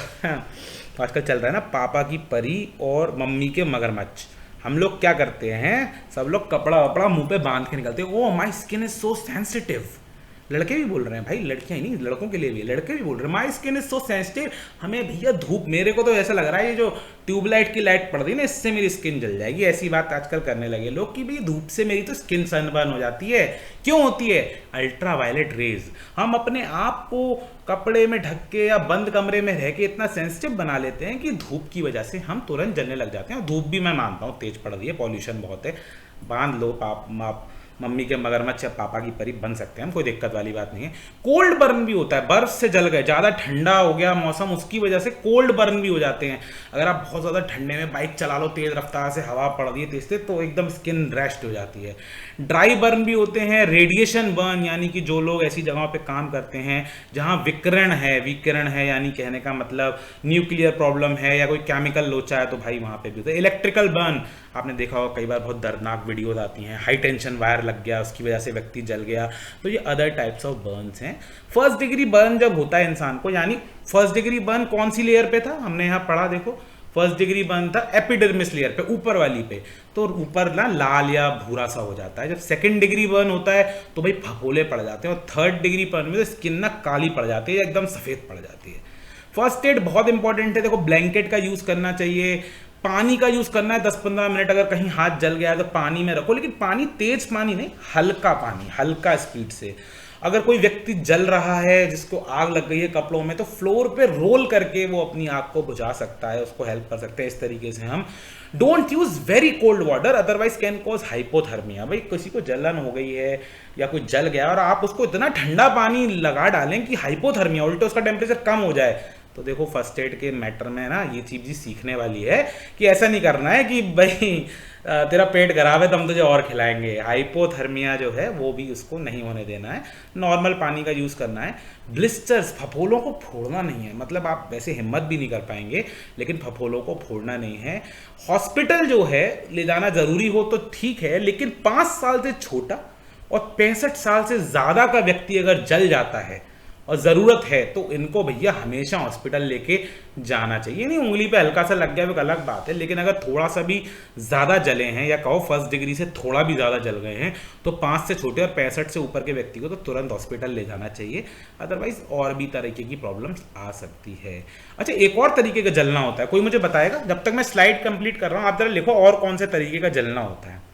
आजकल चल रहा है ना, पापा की परी और मम्मी के मगरमच्छ। हम लोग क्या करते हैं, सब लोग कपड़ा वपड़ा मुंह पे बांध के निकलते हैं, oh my skin is so sensitive. लड़के भी बोल रहे हैं भाई, लड़कियां ही नहीं, लड़कों के लिए भी, लड़के भी बोल रहे हैं माई स्किन इज सो सेंसिटिव। हमें भैया धूप, मेरे को तो ऐसा लग रहा है ये जो ट्यूबलाइट की लाइट पड़ रही है ना, इससे मेरी स्किन जल जाएगी। ऐसी बात आजकल करने लगे लोग कि भाई धूप से मेरी तो स्किन सनबर्न हो जाती है। क्यों होती है? Ultra violet rays. हम अपने आप को कपड़े में ढक के या बंद कमरे में रह के इतना सेंसिटिव बना लेते हैं कि धूप की वजह से हम तुरंत जलने लग जाते हैं। और धूप भी मैं मानता हूँ तेज पड़ रही है, पॉल्यूशन बहुत है, बांध लो मम्मी के मगरमच्छ या पापा की परी बन सकते हैं हम, कोई दिक्कत वाली बात नहीं है। कोल्ड बर्न भी होता है, बर्फ से जल गए, ज़्यादा ठंडा हो गया मौसम, उसकी वजह से कोल्ड बर्न भी हो जाते हैं। अगर आप बहुत ज़्यादा ठंडे में बाइक चला लो, तेज़ रफ्तार से हवा पड़ रही है तेज से, तो एकदम स्किन रैश्ड हो जाती है। ड्राई बर्न भी होते हैं। रेडिएशन बर्न, यानी कि जो लोग ऐसी जगहों पे काम करते हैं जहाँ विकिरण है, यानी कहने का मतलब न्यूक्लियर प्रॉब्लम है या कोई केमिकल लोचा है, तो भाई वहाँ पे भी होता है। इलेक्ट्रिकल बर्न आपने देखा होगा, कई बार बहुत दर्दनाक वीडियोज आती हैं, हाई टेंशन वायर लग गया, उसकी वजह से व्यक्ति जल गया, तो ये अदर टाइप्स ऑफ बर्न्स हैं। 1st डिग्री बर्न जब होता है इंसान को, यानी 1st डिग्री बर्न कौन सी लेयर पे था, हमने यहाँ पढ़ा, देखो 1st डिग्री बर्न था एपिडर्मिस लेयर पे, ऊपर वाली पे, तो ऊपर ना लाल या भूरा सा हो जाता है। जब 2nd डिग्री बर्न होता है तो भाई फफोले पड़ जाते हैं, और 3rd डिग्री बर्न में तो स्किन ना काली पड़ जाती है, एकदम सफ़ेद पड़ जाती है। फर्स्ट एड बहुत इंपॉर्टेंट है। देखो ब्लैंकेट का यूज़ करना चाहिए, पानी का यूज़ करना है 10-15 मिनट, अगर कहीं हाथ जल गया है तो पानी में रखो, लेकिन पानी तेज पानी नहीं, हल्का पानी, हल्का स्पीड से। अगर कोई व्यक्ति जल रहा है, जिसको आग लग गई है कपड़ों में, तो फ्लोर पे रोल करके वो अपनी आग को बुझा सकता है, उसको हेल्प कर सकते हैं। इस तरीके से हम don't use very cold water, otherwise can cause hypothermia. भाई किसी को जलन हो गई है या कोई जल गया और आप उसको इतना ठंडा पानी लगा डालें कि हाइपोथर्मिया, उल्टे उसका टेम्परेचर कम हो जाए, तो देखो फर्स्ट एड के मैटर में ना ये चीज़ सीखने वाली है कि ऐसा नहीं करना है कि भाई तेरा पेट खराब है तो हम तुझे और खिलाएंगे। हाइपोथर्मिया जो है वो भी उसको नहीं होने देना है, नॉर्मल पानी का यूज़ करना है। ब्लिस्टर्स, फफोलों को फोड़ना नहीं है, मतलब आप वैसे हिम्मत भी नहीं कर पाएंगे लेकिन फफोलों को फोड़ना नहीं है। हॉस्पिटल जो है ले जाना ज़रूरी हो तो ठीक है, लेकिन 5 साल से छोटा और 65 साल से ज़्यादा का व्यक्ति अगर जल जाता है और ज़रूरत है तो इनको भैया हमेशा हॉस्पिटल लेके जाना चाहिए। नहीं उंगली पे हल्का सा लग गया वो अलग बात है, लेकिन अगर थोड़ा सा भी ज़्यादा जले हैं या कहो फर्स्ट डिग्री से थोड़ा भी ज़्यादा जल गए हैं तो 5 से छोटे और 65 से ऊपर के व्यक्ति को तो तुरंत हॉस्पिटल ले जाना चाहिए, अदरवाइज और भी तरीके की प्रॉब्लम्स आ सकती है। अच्छा, एक और तरीके का जलना होता है, कोई मुझे बताएगा? जब तक मैं स्लाइड कंप्लीट कर रहा हूँ आप जरा लिखो और कौन से तरीके का जलना होता है।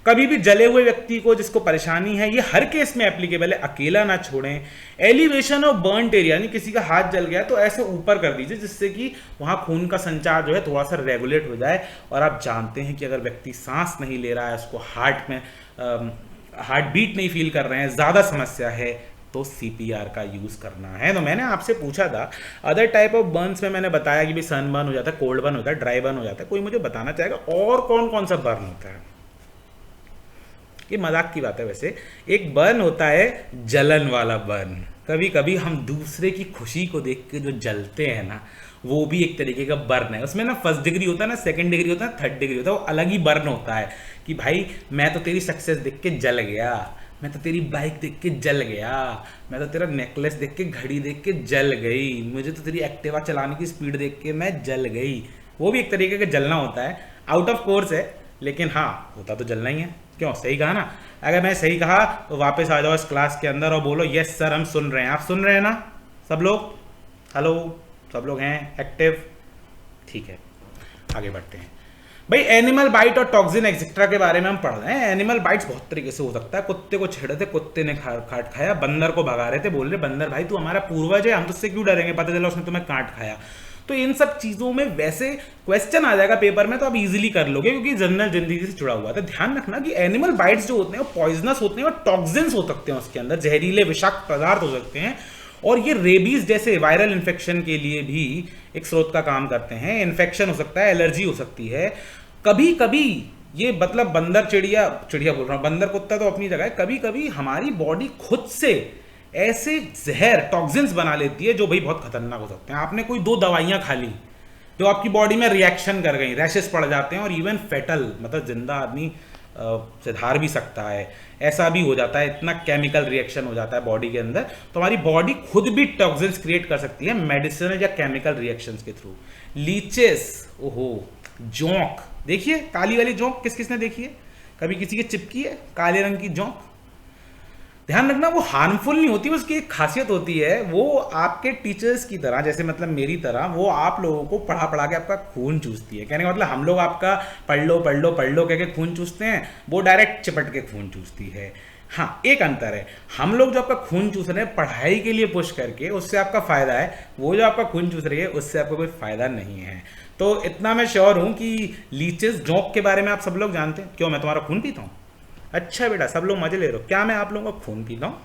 कभी भी जले हुए व्यक्ति को जिसको परेशानी है, ये हर केस में एप्लीकेबल है, अकेला ना छोड़ें। एलिवेशन ऑफ बर्नट एरिया, यानी किसी का हाथ जल गया तो ऐसे ऊपर कर दीजिए जिससे कि वहाँ खून का संचार जो है थोड़ा सा रेगुलेट हो जाए। और आप जानते हैं कि अगर व्यक्ति सांस नहीं ले रहा है, उसको हार्ट में हार्ट बीट नहीं फील कर रहे हैं, ज़्यादा समस्या है, तो CPR का यूज़ करना है। तो मैंने आपसे पूछा था अदर टाइप ऑफ बर्न्स में, मैंने बताया कि भाई सन बर्न हो जाता है, कोल्ड बर्न होता है, ड्राई बर्न हो जाता है। कोई मुझे बताना चाहेगा और कौन कौन सा बर्न होता है? ये मजाक की बात है वैसे। एक बर्न होता है जलन वाला बर्न। कभी कभी हम दूसरे की खुशी को देख के जो जलते हैं ना, वो भी एक तरीके का बर्न है। उसमें ना फर्स्ट डिग्री होता है, ना सेकंड डिग्री होता है, थर्ड डिग्री होता है, वो अलग ही बर्न होता है कि भाई मैं तो तेरी सक्सेस देख के जल गया, मैं तो तेरी बाइक देख के जल गया, मैं तो तेरा नेकलेस देख के, घड़ी देख के जल गई, मुझे तो तेरी एक्टिवा चलाने की स्पीड देख के मैं जल गई। वो भी एक तरीके का जलना होता है, आउट ऑफ कोर्स है, लेकिन हाँ होता तो जलना ही है। क्यों? सही कहा ना? अगर मैं सही कहा तो वापस आ जाओ इस क्लास के अंदर और बोलो यस सर हम सुन रहे हैं। आप सुन रहे हैं ना सब लोग? हेलो, सब लोग हैं एक्टिव? ठीक है, आगे बढ़ते हैं। भाई एनिमल बाइट और टॉक्सिन एक्सेट्रा के बारे में हम पढ़ रहे हैं। एनिमल बाइट्स बहुत तरीके से हो सकता है। कुत्ते को छेड़े थे, कुत्ते ने काट खाया। बंदर को भगा रहे थे, बोल रहे बंदर भाई तू हमारा पूर्वज है, हम तुझसे क्यों डरेंगे, पता चला उसने तुम्हें काट खाया। तो इन सब चीज़ों में वैसे क्वेश्चन आ जाएगा पेपर में तो आप इजीली कर लोगे क्योंकि जनरल जिंदगी से जुड़ा हुआ था। ध्यान रखना कि एनिमल बाइट्स जो होते हैं वो पॉइजनस होते हैं और टॉक्सिन्स हो सकते हैं, उसके अंदर जहरीले विषाक्त पदार्थ हो सकते हैं, और ये रेबीज जैसे वायरल इन्फेक्शन के लिए भी एक स्रोत का काम करते हैं। इन्फेक्शन हो सकता है, एलर्जी हो सकती है। कभी कभी ये मतलब बंदर चिड़िया बोल रहा हूँ, बंदर कुत्ता तो अपनी जगह है, कभी कभी हमारी बॉडी खुद से ऐसे जहर टॉक्सिन्स बना लेती है जो भाई बहुत खतरनाक हो सकते हैं। आपने कोई 2 दवाइयाँ खा ली जो आपकी बॉडी में रिएक्शन कर गई, रैशेस पड़ जाते हैं और इवन फेटल, मतलब जिंदा आदमी से धार भी सकता है, ऐसा भी हो जाता है। इतना केमिकल रिएक्शन हो जाता है बॉडी के अंदर, तो हमारी बॉडी खुद भी टॉक्सिन्स क्रिएट कर सकती है मेडिसिनल या केमिकल रिएक्शंस के थ्रू। लीचेस, ओहो, जोंक, देखिए काली वाली जोंक किस किसने देखी है? कभी किसी के चिपकी है काले रंग की जोंक? ध्यान रखना वो हार्मफुल नहीं होती, उसकी एक खासियत होती है, वो आपके टीचर्स की तरह, जैसे मतलब मेरी तरह, वो आप लोगों को पढ़ा पढ़ा के आपका खून चूसती है। कहने का मतलब हम लोग आपका पढ़ लो पढ़ लो पढ़ लो कह के खून चूसते हैं, वो डायरेक्ट चिपट के खून चूसती है। हाँ, एक अंतर है, हम लोग जो आपका खून चूस रहे हैं पढ़ाई के लिए पुश करके, उससे आपका फायदा है, वो जो आपका खून चूस रही है उससे आपको कोई फायदा नहीं है। तो इतना मैं श्योर हूँ कि लीचेस जोंक के बारे में आप सब लोग जानते हैं। क्यों? मैं तुम्हारा खून पीता हूँ? अच्छा बेटा, सब लोग मजे ले रहे हो। क्या मैं आप लोगों का खून पीता हूँ?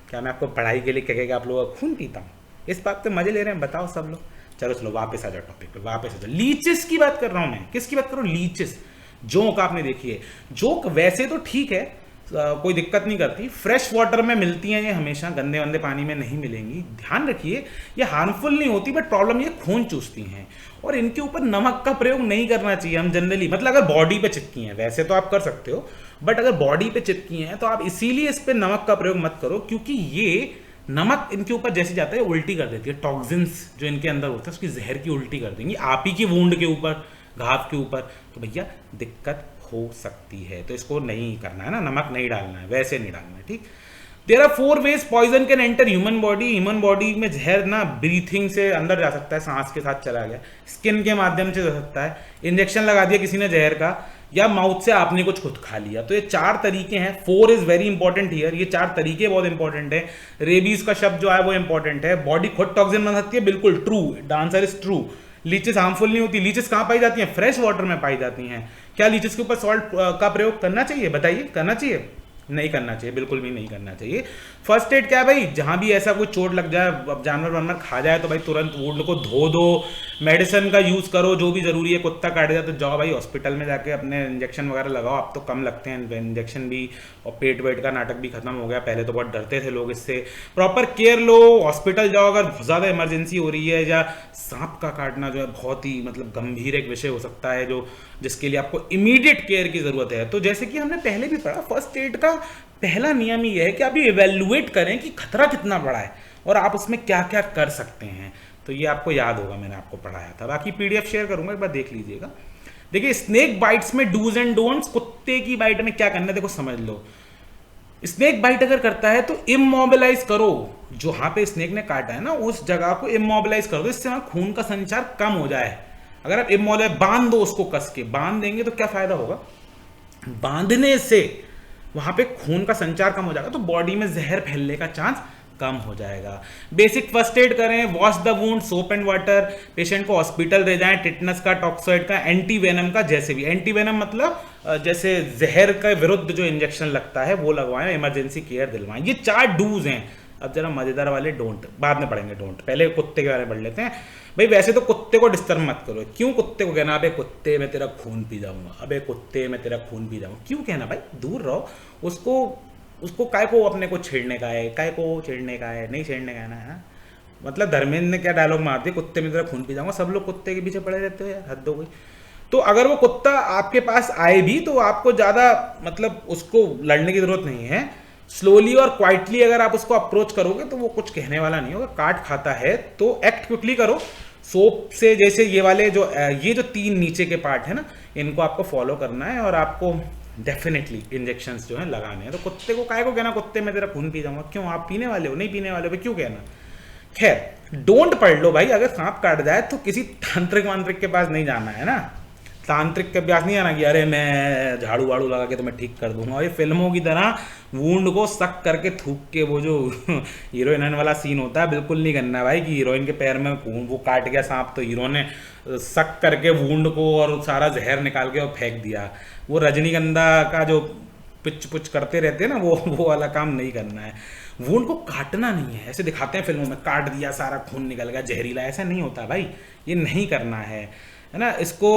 क्या मैं आपको पढ़ाई के लिए कह के आप लोगों का खून पीता हूँ? इस बात पे मजे ले रहे हैं? बताओ सब लोग। चलो वापस आ जाओ टॉपिक पे, वापस आ जाओ। लीचेस की बात कर रहा हूँ मैं। किसकी बात कर रहा हूँ? लीचेस। जोंक आपने देखी है। जोंक वैसे तो ठीक है, कोई दिक्कत नहीं करती, फ्रेश वाटर में मिलती हैं ये, हमेशा गंदे वंदे पानी में नहीं मिलेंगी। ध्यान रखिए ये हार्मफुल नहीं होती, बट प्रॉब्लम ये खून चूसती हैं और इनके ऊपर नमक का प्रयोग नहीं करना चाहिए हम जनरली। मतलब अगर बॉडी पे चिपकी हैं वैसे तो आप कर सकते हो, बट अगर बॉडी पे चिपकी हैं तो आप इसीलिए इस पे नमक का प्रयोग मत करो, क्योंकि ये नमक इनके ऊपर जैसे जाता है उल्टी कर देती है। टॉक्सिन्स जो इनके अंदर होता है उसकी जहर की उल्टी कर देंगी आप ही की वुंड के ऊपर, घाव के ऊपर, तो भैया दिक्कत हो सकती है। तो इसको नहीं करना है ना, नमक नहीं डालना है, वैसे नहीं डालना है, ठीक। There are 4 ways poison can enter human body. Human body में जहर ना ब्रीथिंग से अंदर जा सकता है, सांस के साथ चला गया, स्किन के माध्यम से जा सकता है, इंजेक्शन लगा दिया किसी ने जहर का, या माउथ से आपने कुछ खुद खा लिया। तो ये 4 तरीके हैं। 4 इज वेरी इंपॉर्टेंट हियर। ये 4 तरीके बहुत इंपॉर्टेंट है। रेबीज का शब्द जो है वो इंपॉर्टेंट है। बॉडी खुद टॉक्सिन बना सकती है, बिल्कुल true, the answer is true. Leches harmful नहीं होती। लीचेस कहाँ पाई जाती हैं? फ्रेश वाटर में पाई जाती हैं। क्या लीचेस के ऊपर सॉल्ट का प्रयोग करना चाहिए? बताइए, करना चाहिए? नहीं करना चाहिए, बिल्कुल भी नहीं करना चाहिए। फर्स्ट एड क्या है भाई, जहां भी ऐसा कोई चोट लग जाए, अब जानवर वानवर खा जाए तो भाई तुरंत वुंड को धो दो, मेडिसिन का यूज करो जो भी जरूरी है। कुत्ता काट जाए तो जाओ भाई हॉस्पिटल में जाके अपने इंजेक्शन वगैरह लगाओ। अब तो कम लगते हैं इंजेक्शन भी, और पेट वेट का नाटक भी खत्म हो गया। पहले तो बहुत डरते थे लोग इससे। प्रॉपर केयर लो, हॉस्पिटल जाओ अगर बहुत ज़्यादा इमरजेंसी हो रही है, या सांप का काटना जो है बहुत ही मतलब गंभीर एक विषय हो सकता है जो जिसके लिए आपको इमीडिएट केयर की ज़रूरत है। तो जैसे कि हमने पहले भी पढ़ा, फर्स्ट एड का पहला नियम ही है कि आप ये इवेल्युएट करें कि खतरा कितना बड़ा है और आप उसमें क्या क्या कर सकते हैं। तो ये आपको याद होगा, मैंने आपको पढ़ाया था। बाकी पीडीएफ शेयर करूंगा, एक बार देख लीजिएगा। देखिए स्नेक बाइट्स में डूज एंड डोंट्स, कुत्ते की बाइट में क्या करना है देखो समझ लो। स्नेक बाइट अगर करता है तो इमोबिलाइज करो, जहां पे स्नेक ने काटा है ना उस जगह को इमोबिलाइज कर दो, इससे वहां खून का संचार कम हो जाए। अगर आप इमोबिलाइज बांध दो, उसको कस के बांध देंगे तो क्या फायदा होगा, बांधने से वहां पे खून का संचार कम हो जाएगा, तो बॉडी में जहर फैलने का चांस कम हो जाएगा। बेसिक फर्स्ट एड करें, wash the wound, soap and water, patient को हॉस्पिटल ले जाएं, टिटनस का, टॉक्सॉइड का, एंटी वेनम का, जैसे भी एंटी वेनम मतलब जैसे जहर के विरुद्ध जो इंजेक्शन लगता है वो लगवाएं, इमरजेंसी केयर दिलवाएं। ये 4 डूज हैं। अब जरा मजेदार वाले डोंट बाद में पढ़ेंगे, डोंट पहले कुत्ते के बारे में पढ़ लेते हैं। भाई वैसे तो कुत्ते को डिस्टर्ब मत करो। क्यों कुत्ते को कहना अबे कुत्ते मैं तेरा खून पी जाऊंगा, अबे कुत्ते मैं तेरा खून पी जाऊंगा, क्यों कहना भाई, दूर रहो। उसको काय को अपने को छेड़ने का है, काय को छेड़ने का है, नहीं छेड़ने का है ना। मतलब धर्मेंद्र ने क्या डायलॉग मार दिया, कुत्ते में तेरा खून पी जाऊंगा। सब लोग कुत्ते के पीछे पड़े रहते हो यार, हद हो गई। तो अगर वो कुत्ता आपके पास आए भी तो आपको ज़्यादा मतलब उसको लड़ने की जरूरत नहीं है। स्लोली और क्वाइटली अगर आप उसको अप्रोच करोगे तो वो कुछ कहने वाला नहीं होगा। काट खाता है तो एक्ट क्विकली करो, सोप से, जैसे ये 3 नीचे के पार्ट है ना, इनको आपको फॉलो करना है और आपको डेफिनेटली इंजेक्शंस जो है लगाने हैं। तो कुत्ते को काय को कहना कुत्ते में तेरा खून पी जाऊंगा, क्यों, आप पीने वाले हो, नहीं पीने वाले हो, क्यों कहना। खैर डोंट पढ़ लो भाई, अगर सांप काट जाए तो किसी तांत्रिक वांत्रिक के पास नहीं जाना है ना, तांत्रिक के पास नहीं आना कि अरे मैं झाड़ू वाड़ू लगा के तो मैं ठीक कर दूंगा। ये फिल्मों की तरह वुंड को सक करके थूक के वो जो हीरोइन वाला सीन होता है बिल्कुल नहीं करना भाई, कि हीरोइन के पैर में वो काट गया सांप तो हीरो ने सक करके वुंड को और सारा जहर निकाल के और फेंक दिया। वो रजनीगंधा का जो पिच पुच करते रहते हैं ना, वो वाला काम नहीं करना है। वुंड को काटना नहीं है, ऐसे दिखाते हैं फिल्मों में, काट दिया सारा खून निकल गया जहरीला, ऐसा नहीं होता भाई, ये नहीं करना है ना। इसको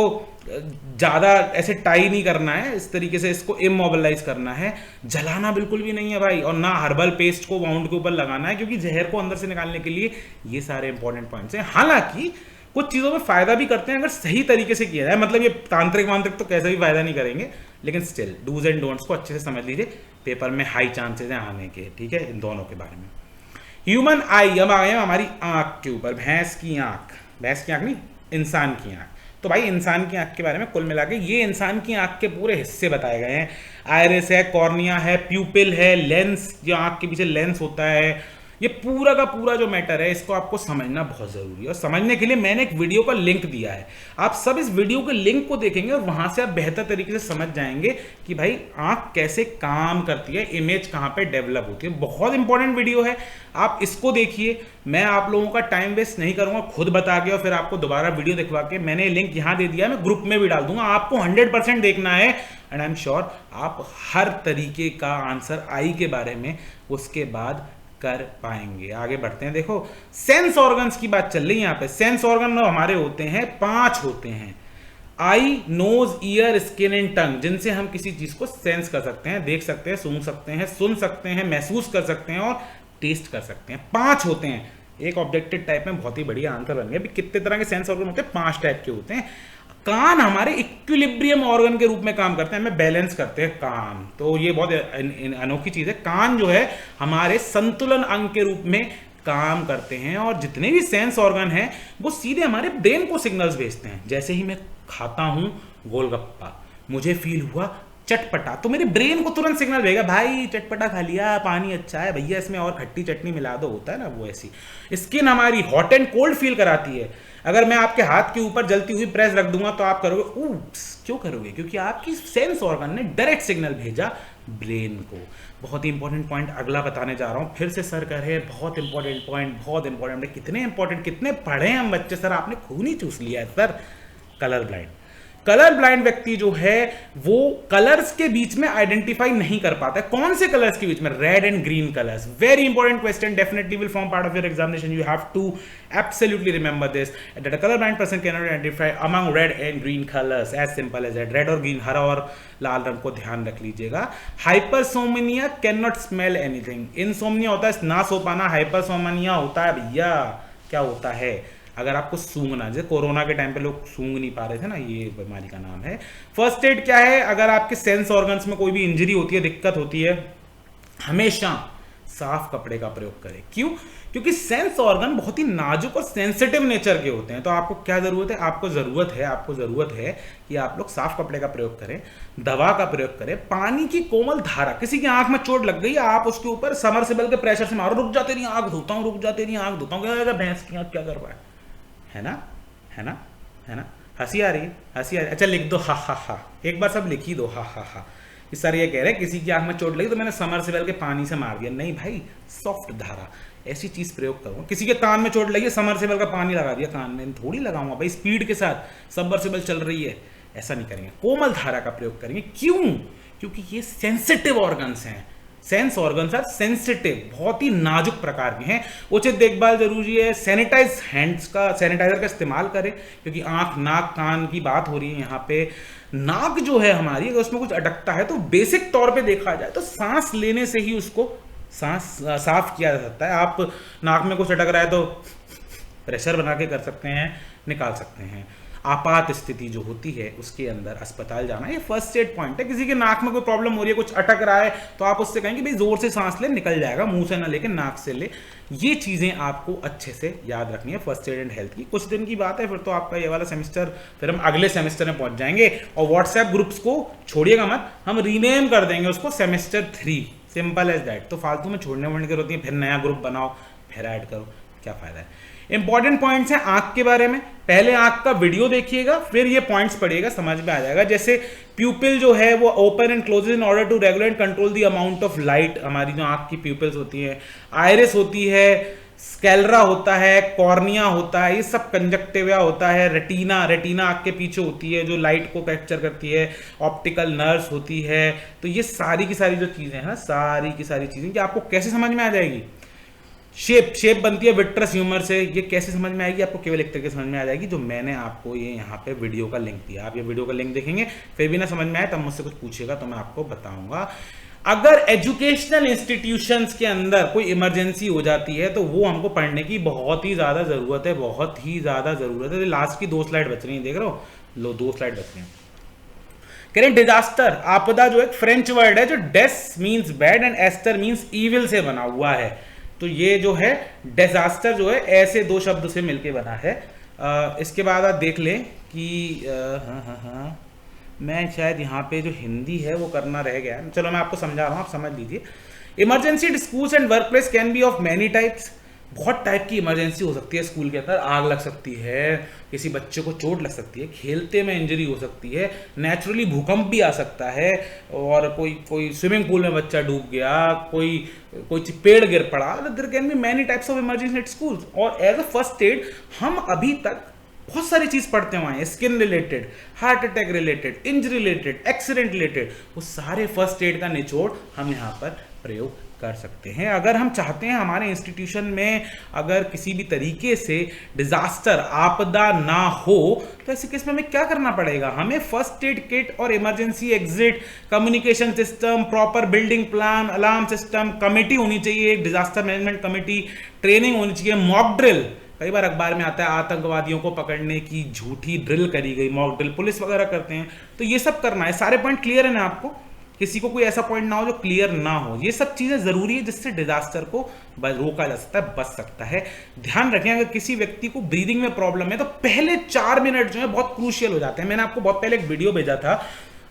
ज़्यादा ऐसे टाई नहीं करना है, इस तरीके से इसको इमोबिलाइज करना है। जलाना बिल्कुल भी नहीं है भाई, और ना हर्बल पेस्ट को वाउंड के ऊपर लगाना है, क्योंकि जहर को अंदर से निकालने के लिए ये सारे इंपॉर्टेंट पॉइंट्स हैं। हालांकि कुछ चीज़ों में फ़ायदा भी करते हैं अगर सही तरीके से किया जाए, मतलब ये तांत्रिक वांत्रिक तो कैसे भी फ़ायदा नहीं करेंगे, लेकिन स्टिल डूज एंड डोंट्स को अच्छे से समझ लीजिए, पेपर में हाई चांसेस हैं आने के, ठीक है, इन दोनों के बारे में। ह्यूमन आई, अब आ गए हमारी आँख के ऊपर, भैंस की आँख नहीं, इंसान की आँख। तो भाई इंसान की आँख के बारे में कुल मिला के ये इंसान की आँख के पूरे हिस्से बताए गए हैं। आयरिस है, कॉर्निया है, प्यूपिल है, लेंस, जो आँख के पीछे लेंस होता है, ये पूरा का पूरा जो मैटर है इसको आपको समझना बहुत जरूरी है। और समझने के लिए मैंने एक वीडियो का लिंक दिया है, आप सब इस वीडियो के लिंक को देखेंगे और वहां से आप बेहतर तरीके से समझ जाएंगे कि भाई आंख कैसे काम करती है, इमेज कहां पे डेवलप होती है। बहुत इंपॉर्टेंट वीडियो है, आप इसको देखिए। मैं आप लोगों का टाइम वेस्ट नहीं करूंगा, खुद बता के और फिर आपको दोबारा वीडियो दिखवा के, मैंने लिंक यहां दे दिया, मैं ग्रुप में भी डाल दूंगा, आपको 100% देखना है। एंड आई एम श्योर आप हर तरीके का आंसर आई के बारे में उसके बाद कर पाएंगे। आगे बढ़ते हैं। देखो सेंस ऑर्गन्स की बात चल रही है यहाँ पे। सेंस ऑर्गन हमारे होते हैं 5 होते हैं, eye, nose, ear, skin and tongue, जिनसे हम किसी चीज को सेंस कर सकते हैं, देख सकते हैं, सूंघ सकते हैं, सुन सकते हैं, महसूस कर सकते हैं और टेस्ट कर सकते हैं। 5 होते हैं। एक ऑब्जेक्टिव टाइप में बहुत ही बढ़िया आंसर बन गया। कितने तरह के सेंस ऑर्गन होते हैं? 5 टाइप के होते हैं। कान हमारे इक्विलिब्रियम ऑर्गन के रूप में काम करते हैं, हमें बैलेंस करते हैं कान, तो ये बहुत अनोखी चीज है। कान जो है हमारे संतुलन अंग के रूप में काम करते हैं, और जितने भी सेंस ऑर्गन हैं वो सीधे हमारे ब्रेन को सिग्नल्स भेजते हैं। जैसे ही मैं खाता हूं गोलगप्पा, मुझे फील हुआ चटपटा, तो मेरे ब्रेन को तुरंत सिग्नल भेजेगा, भाई चटपटा खा लिया, पानी अच्छा है भैया, इसमें और खट्टी चटनी मिला दो, होता है ना वो ऐसी। स्किन हमारी हॉट एंड कोल्ड फील कराती है। अगर मैं आपके हाथ के ऊपर जलती हुई प्रेस रख दूंगा तो आप करोगे ऊप्स, क्यों करोगे? क्योंकि आपकी सेंस ऑर्गन ने डायरेक्ट सिग्नल भेजा ब्रेन को। बहुत ही इंपॉर्टेंट पॉइंट अगला बताने जा रहा हूं, फिर से सर कह रहे हैं बहुत इंपॉर्टेंट पॉइंट, बहुत इंपॉर्टेंट। कितने इंपॉर्टेंट, कितने पढ़े हम बच्चे, सर आपने खून ही चूस लिया है sir, colour blind. Colour blind व्यक्ति जो है वो कलर्स के बीच में आइडेंटिफाई नहीं कर पाता है। कौन से कलर्स के बीच में? Red and green colours. Very important question, definitely will form part of your examination. You have to absolutely remember this that a colour blind person can not identify among red and green colours, as simple as that. Red और green, हरा और लाल रंग को ध्यान रख लीजिएगा। Hypersomnia can not smell anything. Insomnia होता है ना सो पाना, हाइपरसोमनिया होता है भैया क्या होता है, अगर आपको सूंघना, जैसे कोरोना के टाइम पे लोग सूंघ नहीं पा रहे थे ना, ये बीमारी का नाम है। फर्स्ट एड क्या है? अगर आपके सेंस ऑर्गन्स में कोई भी इंजरी होती है, दिक्कत होती है, हमेशा साफ कपड़े का प्रयोग करें। क्यों? क्योंकि सेंस ऑर्गन बहुत ही नाजुक और सेंसिटिव नेचर के होते हैं। तो आपको क्या जरूरत है? आपको जरूरत है कि आप लोग साफ कपड़े का प्रयोग करें, दवा का प्रयोग करें, पानी की कोमल धारा। किसी की आंख में चोट लग गई, आप उसके ऊपर समरसेबल के प्रेशर से मारो, रुक जा तेरी आंख धोता हूं, रुक जा तेरी आंख धोता हूं। क्या भैंस की आंख क्या कर रहा है ना, है ना, है ना? हंसी आ रही है, हंसी आ रही है। अच्छा लिख दो हा हा हा, एक बार सब लिख ही दो हा हा हा। इस सर ये कह रहे हैं किसी की आंख में चोट लगी तो मैंने समरसेबल के पानी से मार दिया। नहीं भाई, सॉफ्ट धारा, ऐसी चीज प्रयोग करो। किसी के कान में चोट लगी, समरसेबल का पानी लगा दिया कान में, थोड़ी लगाऊंगा भाई स्पीड के साथ, सबमर्सिबल चल रही है, ऐसा नहीं करेंगे। कोमल धारा का प्रयोग करेंगे। क्यों? क्योंकि ये सेंसिटिव ऑर्गन्स हैं। सेंस ऑर्गन्स आर सेंसिटिव, बहुत ही नाजुक प्रकार के हैं। उचित देखभाल जरूरी है। सैनिटाइज हैंड्स का, सैनिटाइजर का इस्तेमाल करें, क्योंकि आंख, नाक, कान की बात हो रही है यहाँ पे। नाक जो है हमारी, अगर उसमें कुछ अटकता है तो बेसिक तौर पे देखा जाए तो सांस लेने से ही उसको सांस साफ किया जा सकता है। आप नाक में कुछ अटक रहा है तो प्रेशर बना के कर सकते हैं, निकाल सकते हैं। आपात स्थिति जो होती है उसके अंदर अस्पताल जाना, ये फर्स्ट एड पॉइंट है। किसी के नाक में कोई प्रॉब्लम हो रही है, कुछ अटक रहा है, तो आप उससे कहेंगे भाई जोर से सांस ले, निकल जाएगा, मुंह से ना लेके नाक से ले। ये चीजें आपको अच्छे से याद रखनी है फर्स्ट एड एंड हेल्थ की। कुछ दिन की बात है, फिर तो आपका ये वाला सेमेस्टर, फिर हम अगले सेमेस्टर में पहुंच जाएंगे। और व्हाट्सएप ग्रुप्स को छोड़िएगा मत, हम रीनेम कर देंगे उसको सेमेस्टर 3, सिंपल एज दैट। तो फालतू में छोड़ने वोड़ने की जरूरत नहीं है, फिर नया ग्रुप बनाओ, फिर ऐड करो, क्या फायदा है। इंपॉर्टेंट पॉइंट्स हैं आंख के बारे में। पहले आंख का वीडियो देखिएगा, फिर ये पॉइंट्स पढ़िएगा, समझ में आ जाएगा। जैसे प्यूपिल जो है वो open and closes in order to regulate control the amount of light. हमारी जो आंख की प्यूपिल्स होती है, आयरिस होती है, स्केलरा होता है, कॉर्निया होता है, ये सब कंजक्टिवा होता है। रेटिना, रेटिना आंख के पीछे होती है जो लाइट को कैप्चर करती है। ऑप्टिकल नर्व्स होती है। तो ये सारी की सारी जो चीजें हैं, सारी की सारी चीजें कि आपको कैसे समझ में आ जाएगी। शेप बनती है विट्रस ह्यूमर से, ये कैसे समझ में आएगी आपको? केवल एक तरीके से समझ में आ जाएगी, जो मैंने आपको ये यहाँ पे वीडियो का लिंक दिया। आप ये वीडियो का लिंक देखेंगे, फिर भी ना समझ में आए तब मुझसे कुछ पूछेगा तो मैं आपको बताऊंगा। अगर एजुकेशनल इंस्टीट्यूशंस के अंदर कोई इमरजेंसी हो जाती है तो वो हमको पढ़ने की बहुत ही ज्यादा जरूरत है, बहुत ही ज्यादा जरूरत है। लास्ट की 2 स्लाइड बच रही है, देख रहे हो, लो 2 स्लाइड बच रही है। कह रहे डिजास्टर, आपदा जो एक फ्रेंच वर्ड है जो dis means bad and aster means evil से बना हुआ है। तो ये जो है डिजास्टर जो है ऐसे 2 शब्द से मिलके बना है। इसके बाद आप देख लें कि मैं शायद यहाँ पे जो हिंदी है वो करना रह गया है, चलो मैं आपको समझा रहा हूँ, आप समझ लीजिए। Emergency schools and work place can be of many types. बहुत टाइप की इमरजेंसी हो सकती है स्कूल के अंदर। आग लग सकती है, किसी बच्चे को चोट लग सकती है, खेलते में इंजरी हो सकती है, नेचुरली भूकंप भी आ सकता है, और कोई स्विमिंग पूल में बच्चा डूब गया, कोई पेड़ गिर पड़ा। There can be many types of emergency at schools. और एज अ फर्स्ट एड हम अभी तक बहुत सारी चीज पढ़ते हुए हैं, skin related, heart attack related, injury related, accident related, वो सारे फर्स्ट एड का निचोड़ हम यहाँ पर प्रयोग कर सकते हैं। अगर हम चाहते हैं हमारे इंस्टीट्यूशन में अगर किसी भी तरीके से डिजास्टर, आपदा ना हो, तो ऐसे केस में हमें क्या करना पड़ेगा? हमें फर्स्ट एड किट और emergency exit, communication system, proper building plan, alarm system, committee होनी चाहिए, एक डिजास्टर मैनेजमेंट कमेटी, ट्रेनिंग होनी चाहिए, मॉक ड्रिल। कई बार अखबार में आता है आतंकवादियों को पकड़ने की झूठी ड्रिल करी गई, मॉक ड्रिल पुलिस वगैरह करते हैं, तो ये सब करना है। सारे पॉइंट क्लियर है ना आपको? किसी को कोई ऐसा पॉइंट ना हो जो क्लियर ना हो। ये सब चीजें जरूरी है जिससे डिजास्टर को रोका जा सकता है, बच सकता है। ध्यान रखें, अगर किसी व्यक्ति को ब्रीदिंग में प्रॉब्लम है तो पहले 4 मिनट जो है बहुत क्रूशियल हो जाते हैं। मैंने आपको बहुत पहले एक वीडियो भेजा था,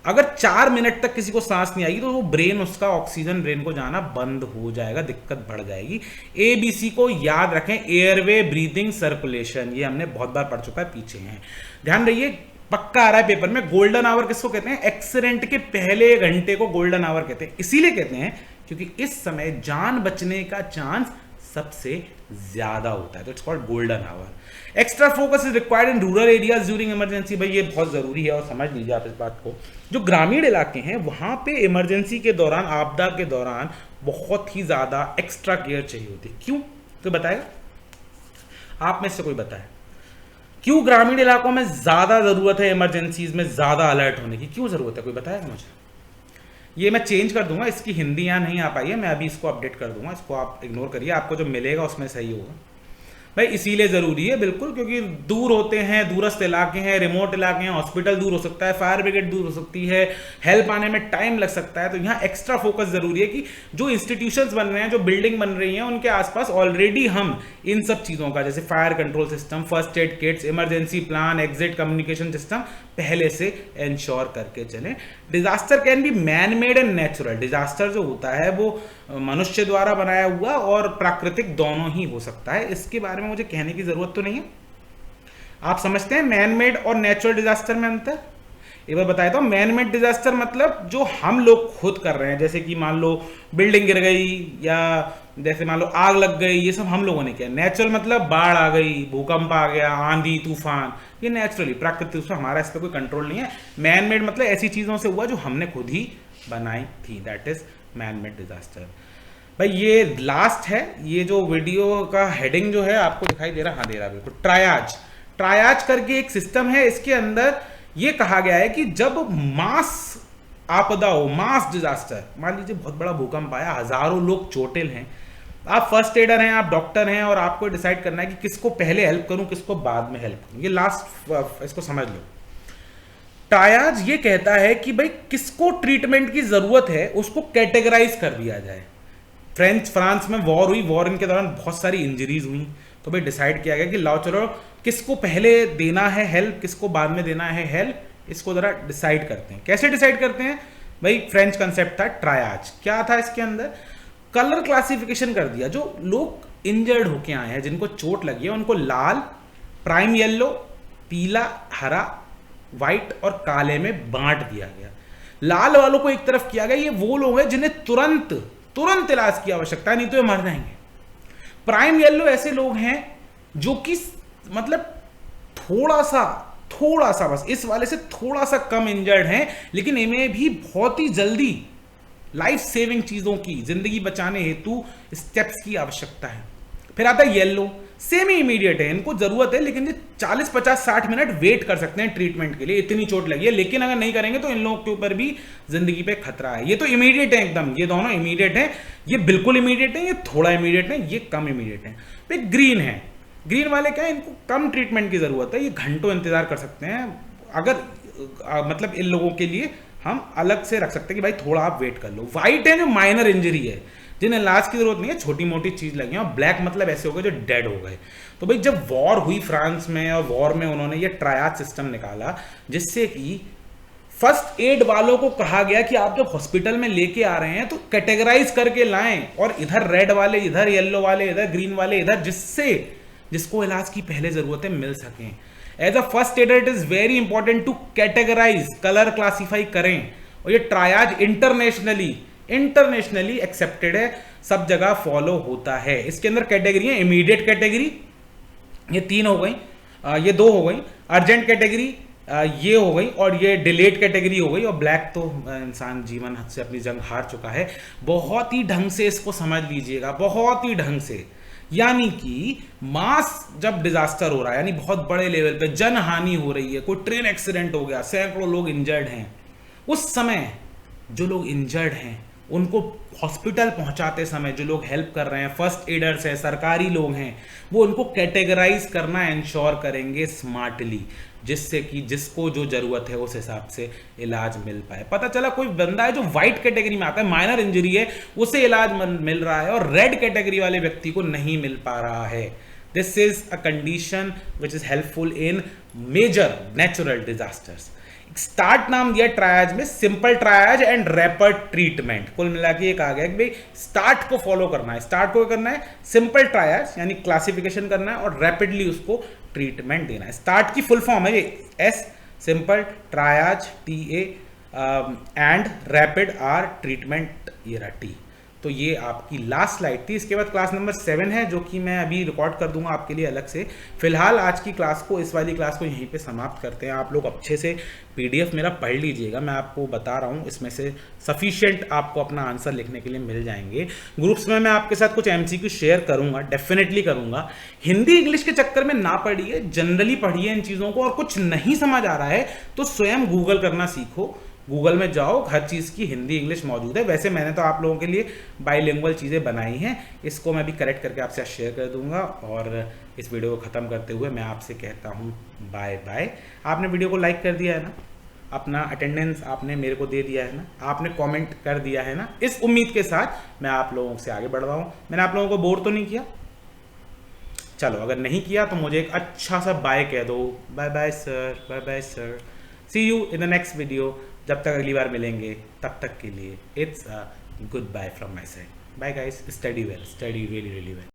अगर 4 मिनट तक किसी को सांस नहीं आएगी तो वो ब्रेन, उसका ऑक्सीजन ब्रेन को जाना बंद हो जाएगा, दिक्कत बढ़ जाएगी। ABC को याद रखें, एयरवे, ब्रीदिंग, सर्कुलेशन, ये हमने बहुत बार पढ़ चुका है, पीछे हैं, ध्यान रहिए, पक्का आ रहा है पेपर में। गोल्डन आवर किसको कहते हैं? एक्सीडेंट के पहले घंटे को गोल्डन आवर कहते हैं। इसीलिए कहते हैं क्योंकि इस समय जान बचने का चांस सबसे ज़्यादा होता है, तो it's called golden hour. Extra focus is required in rural areas during emergency. भाई ये बहुत ज़रूरी है और समझ लीजिए आप इस बात को, जो ग्रामीण इलाके हैं वहाँ पे इमरजेंसी के दौरान, आपदा के दौरान बहुत ही ज़्यादा एक्स्ट्रा केयर चाहिए होती है। क्यों? तो बताएगा आप में से कोई बताए क्यों ग्रामीण इलाकों में ज़्यादा ज़रूरत है इमरजेंसीज में ज़्यादा अलर्ट होने की? क्यों ज़रूरत है? कोई बताएगा मुझे? ये मैं चेंज कर दूंगा, इसकी हिंदी यहाँ नहीं आ पाई है, मैं अभी इसको अपडेट कर दूंगा, इसको आप इग्नोर करिए, आपको जो मिलेगा उसमें सही होगा। भाई इसीलिए ज़रूरी है बिल्कुल, क्योंकि दूर होते हैं, दूरस्थ इलाके हैं, रिमोट इलाके हैं, हॉस्पिटल दूर हो सकता है, फायर ब्रिगेड दूर हो सकती है, हेल्प आने में टाइम लग सकता है, तो यहाँ एक्स्ट्रा फोकस ज़रूरी है कि जो इंस्टीट्यूशंस बन रहे हैं, जो बिल्डिंग बन रही हैं, उनके आसपास ऑलरेडी हम इन सब चीज़ों का, जैसे fire control system, first aid kits, emergency plan, exit communication system पहले से इंश्योर करके चलें। Disaster can be man made and natural. Disaster जो होता है वो मनुष्य द्वारा बनाया हुआ और प्राकृतिक दोनों ही हो सकता है, इसके बारे में मुझे कहने की जरूरत तो नहीं है। आप समझते हैं मैन मेड और नेचुरल डिजास्टर में अंतर? एक बार बताया तो, मैन मेड डिजास्टर मतलब जो हम लोग खुद कर रहे हैं, जैसे कि मान लो बिल्डिंग गिर गई या जैसे मान लो आग लग गई, ये सब हम लोगों ने किया। नेचुरल मतलब बाढ़ आ गई, भूकंप आ गया, आंधी तूफान, ये नेचुरली प्राकृतिक, उसमें हमारा इस पर कोई कंट्रोल नहीं है। मैन मेड मतलब ऐसी चीज़ों से हुआ जो हमने खुद ही बनाई थी, that is man made disaster. भाई ये लास्ट है, ये जो वीडियो का हेडिंग जो है आपको दिखाई दे रहा, हाँ दे रहा बिल्कुल, ट्रायाज। ट्रायाज करके एक सिस्टम है, इसके अंदर ये कहा गया है कि जब मास आपदा हो, मास डिजास्टर, मान लीजिए बहुत बड़ा भूकंप आया, हजारों लोग चोटिल हैं, आप फर्स्ट एडर हैं, आप डॉक्टर हैं, और आपको डिसाइड करना है कि किसको पहले हेल्प करूं, किसको बाद में हेल्प करूं। ये लास्ट, इसको समझ लो। ट्रायाज ये कहता है कि भाई किसको ट्रीटमेंट की जरूरत है उसको कैटेगराइज कर दिया जाए। फ्रांस में वॉर हुई, वॉर इनके दौरान बहुत सारी इंजरीज हुई, तो भाई डिसाइड किया गया कि लाओ चलो किसको पहले देना है हेल्प, किसको बाद में देना है हेल्प, इसको जरा डिसाइड करते हैं। कैसे डिसाइड करते हैं? भाई फ्रेंच कंसेप्ट था ट्रायाज। क्या था इसके अंदर? कलर क्लासिफिकेशन कर दिया। जो लोग इंजर्ड होके आए हैं, जिनको चोट लगी है, उनको लाल, प्राइम येलो, पीला, हरा, व्हाइट और काले में बांट दिया गया। लाल वालों को एक तरफ किया गया, ये वो लोग हैं जिन्हें तुरंत इलाज की आवश्यकता है, नहीं तो ये मर जाएंगे। प्राइम येलो ऐसे लोग हैं जो कि मतलब थोड़ा सा बस इस वाले से थोड़ा सा कम इंजर्ड हैं, लेकिन इन्हें भी बहुत ही जल्दी लाइफ सेविंग चीजों की, जिंदगी बचाने हेतु स्टेप्स की आवश्यकता है। फिर आता है येलो, सेमी इमीडिएट है, इनको जरूरत है, लेकिन ये 40, 50, 60 मिनट वेट कर सकते हैं ट्रीटमेंट के लिए, इतनी चोट लगी है, लेकिन अगर नहीं करेंगे तो इन लोगों के ऊपर भी जिंदगी पे खतरा है। ये तो इमीडिएट है एकदम, ये दोनों इमीडिएट है, ये बिल्कुल इमीडिएट है, ये थोड़ा इमीडिएट है, ये कम इमीडिएट है। फिर ग्रीन है, ग्रीन वाले क्या है, इनको कम ट्रीटमेंट की जरूरत है, ये घंटों इंतजार कर सकते हैं। अगर मतलब इन लोगों के लिए हम अलग से रख सकते हैं कि भाई थोड़ा आप वेट कर लो। व्हाइट है जो माइनर इंजरी है, जिन्हें इलाज की जरूरत नहीं है, छोटी मोटी चीज लगी है। और ब्लैक मतलब ऐसे हो गए जो डेड हो गए। तो भाई जब वॉर हुई फ्रांस में, और वॉर में उन्होंने ये ट्रायाज सिस्टम निकाला, जिससे कि फर्स्ट एड वालों को कहा गया कि आप जब हॉस्पिटल में लेके आ रहे हैं तो कैटेगराइज करके लाएं, और इधर रेड वाले, इधर येलो वाले, इधर ग्रीन वाले, इधर, जिसको इलाज की पहले जरूरतें मिल सकें। As a first aider it is very important to categorise, colour classify करें। और ये ट्रायाज इंटरनेशनली एक्सेप्टेड है, सब जगह फॉलो होता है। इसके अंदर कैटेगरी है, इमीडिएट कैटेगरी ये 3 हो गई, ये 2 हो गई, अर्जेंट कैटेगरी ये हो गई, और ये डिलेड कैटेगरी हो गई। और ब्लैक तो इंसान जीवन हद से अपनी जंग हार चुका है। बहुत ही ढंग से इसको समझ लीजिएगा, बहुत ही ढंग से। यानी कि मास जब डिजास्टर हो रहा है, यानी बहुत बड़े लेवल पे जन हानि हो रही है, कोई ट्रेन एक्सीडेंट हो गया, सैकड़ों लोग इंजर्ड हैं, उस समय जो लोग इंजर्ड हैं उनको हॉस्पिटल पहुंचाते समय जो लोग हेल्प कर रहे हैं, फर्स्ट एडर्स हैं, सरकारी लोग हैं, वो उनको कैटेगराइज करना इंश्योर करेंगे स्मार्टली, जिससे कि जिसको जो जरूरत है उस हिसाब से इलाज मिल पाए। पता चला कोई बंदा है जो व्हाइट कैटेगरी में आता है, माइनर इंजरी है, उसे इलाज मिल रहा है, और रेड कैटेगरी वाले व्यक्ति को नहीं मिल पा रहा है। This is a condition which is helpful in major natural disasters. Start नाम दिया ट्रायाज में, simple triage and rapid treatment. कुल मिला के एक आ गया कि भाई स्टार्ट को फॉलो करना है, स्टार्ट को करना है सिंपल ट्रायाज यानी क्लासिफिकेशन करना है, और रैपिडली उसको ट्रीटमेंट देना है। स्टार्ट की फुल फॉर्म है ये S, simple, triage TA, and rapid R, treatment ये रहा T। तो ये आपकी लास्ट स्लाइड थी। इसके बाद क्लास नंबर 7 है जो कि मैं अभी रिकॉर्ड कर दूंगा आपके लिए अलग से। फिलहाल आज की क्लास को, इस वाली क्लास को यहीं पे समाप्त करते हैं। आप लोग अच्छे से पीडीएफ मेरा पढ़ लीजिएगा, मैं आपको बता रहा हूँ इसमें से सफिशिएंट आपको अपना आंसर लिखने के लिए मिल जाएंगे। ग्रुप्स में मैं आपके साथ कुछ एमसीक्यू शेयर करूंगा, डेफिनेटली करूंगा। हिंदी इंग्लिश के चक्कर में ना पढ़िए, जनरली पढ़िए इन चीज़ों को, और कुछ नहीं समझ आ रहा है तो स्वयं गूगल करना सीखो। गूगल में जाओ, हर चीज़ की हिंदी इंग्लिश मौजूद है। वैसे मैंने तो आप लोगों के लिए बाइलिंगुअल चीज़ें बनाई हैं, इसको मैं भी करेक्ट करके आपसे शेयर कर दूंगा। और इस वीडियो को ख़त्म करते हुए मैं आपसे कहता हूँ बाय बाय। आपने वीडियो को लाइक कर दिया है ना, अपना अटेंडेंस आपने मेरे को दे दिया है ना, आपने कमेंट कर दिया है ना, इस उम्मीद के साथ मैं आप लोगों से आगे बढ़ रहा हूँ। मैंने आप लोगों को बोर तो नहीं किया? चलो, अगर नहीं किया तो मुझे एक अच्छा सा बाय कह दो। Bye bye sir, bye bye sir, see you in the next video. जब तक अगली बार मिलेंगे तब तक के लिए it's a goodbye from my side. Bye guys, study well, study really really well.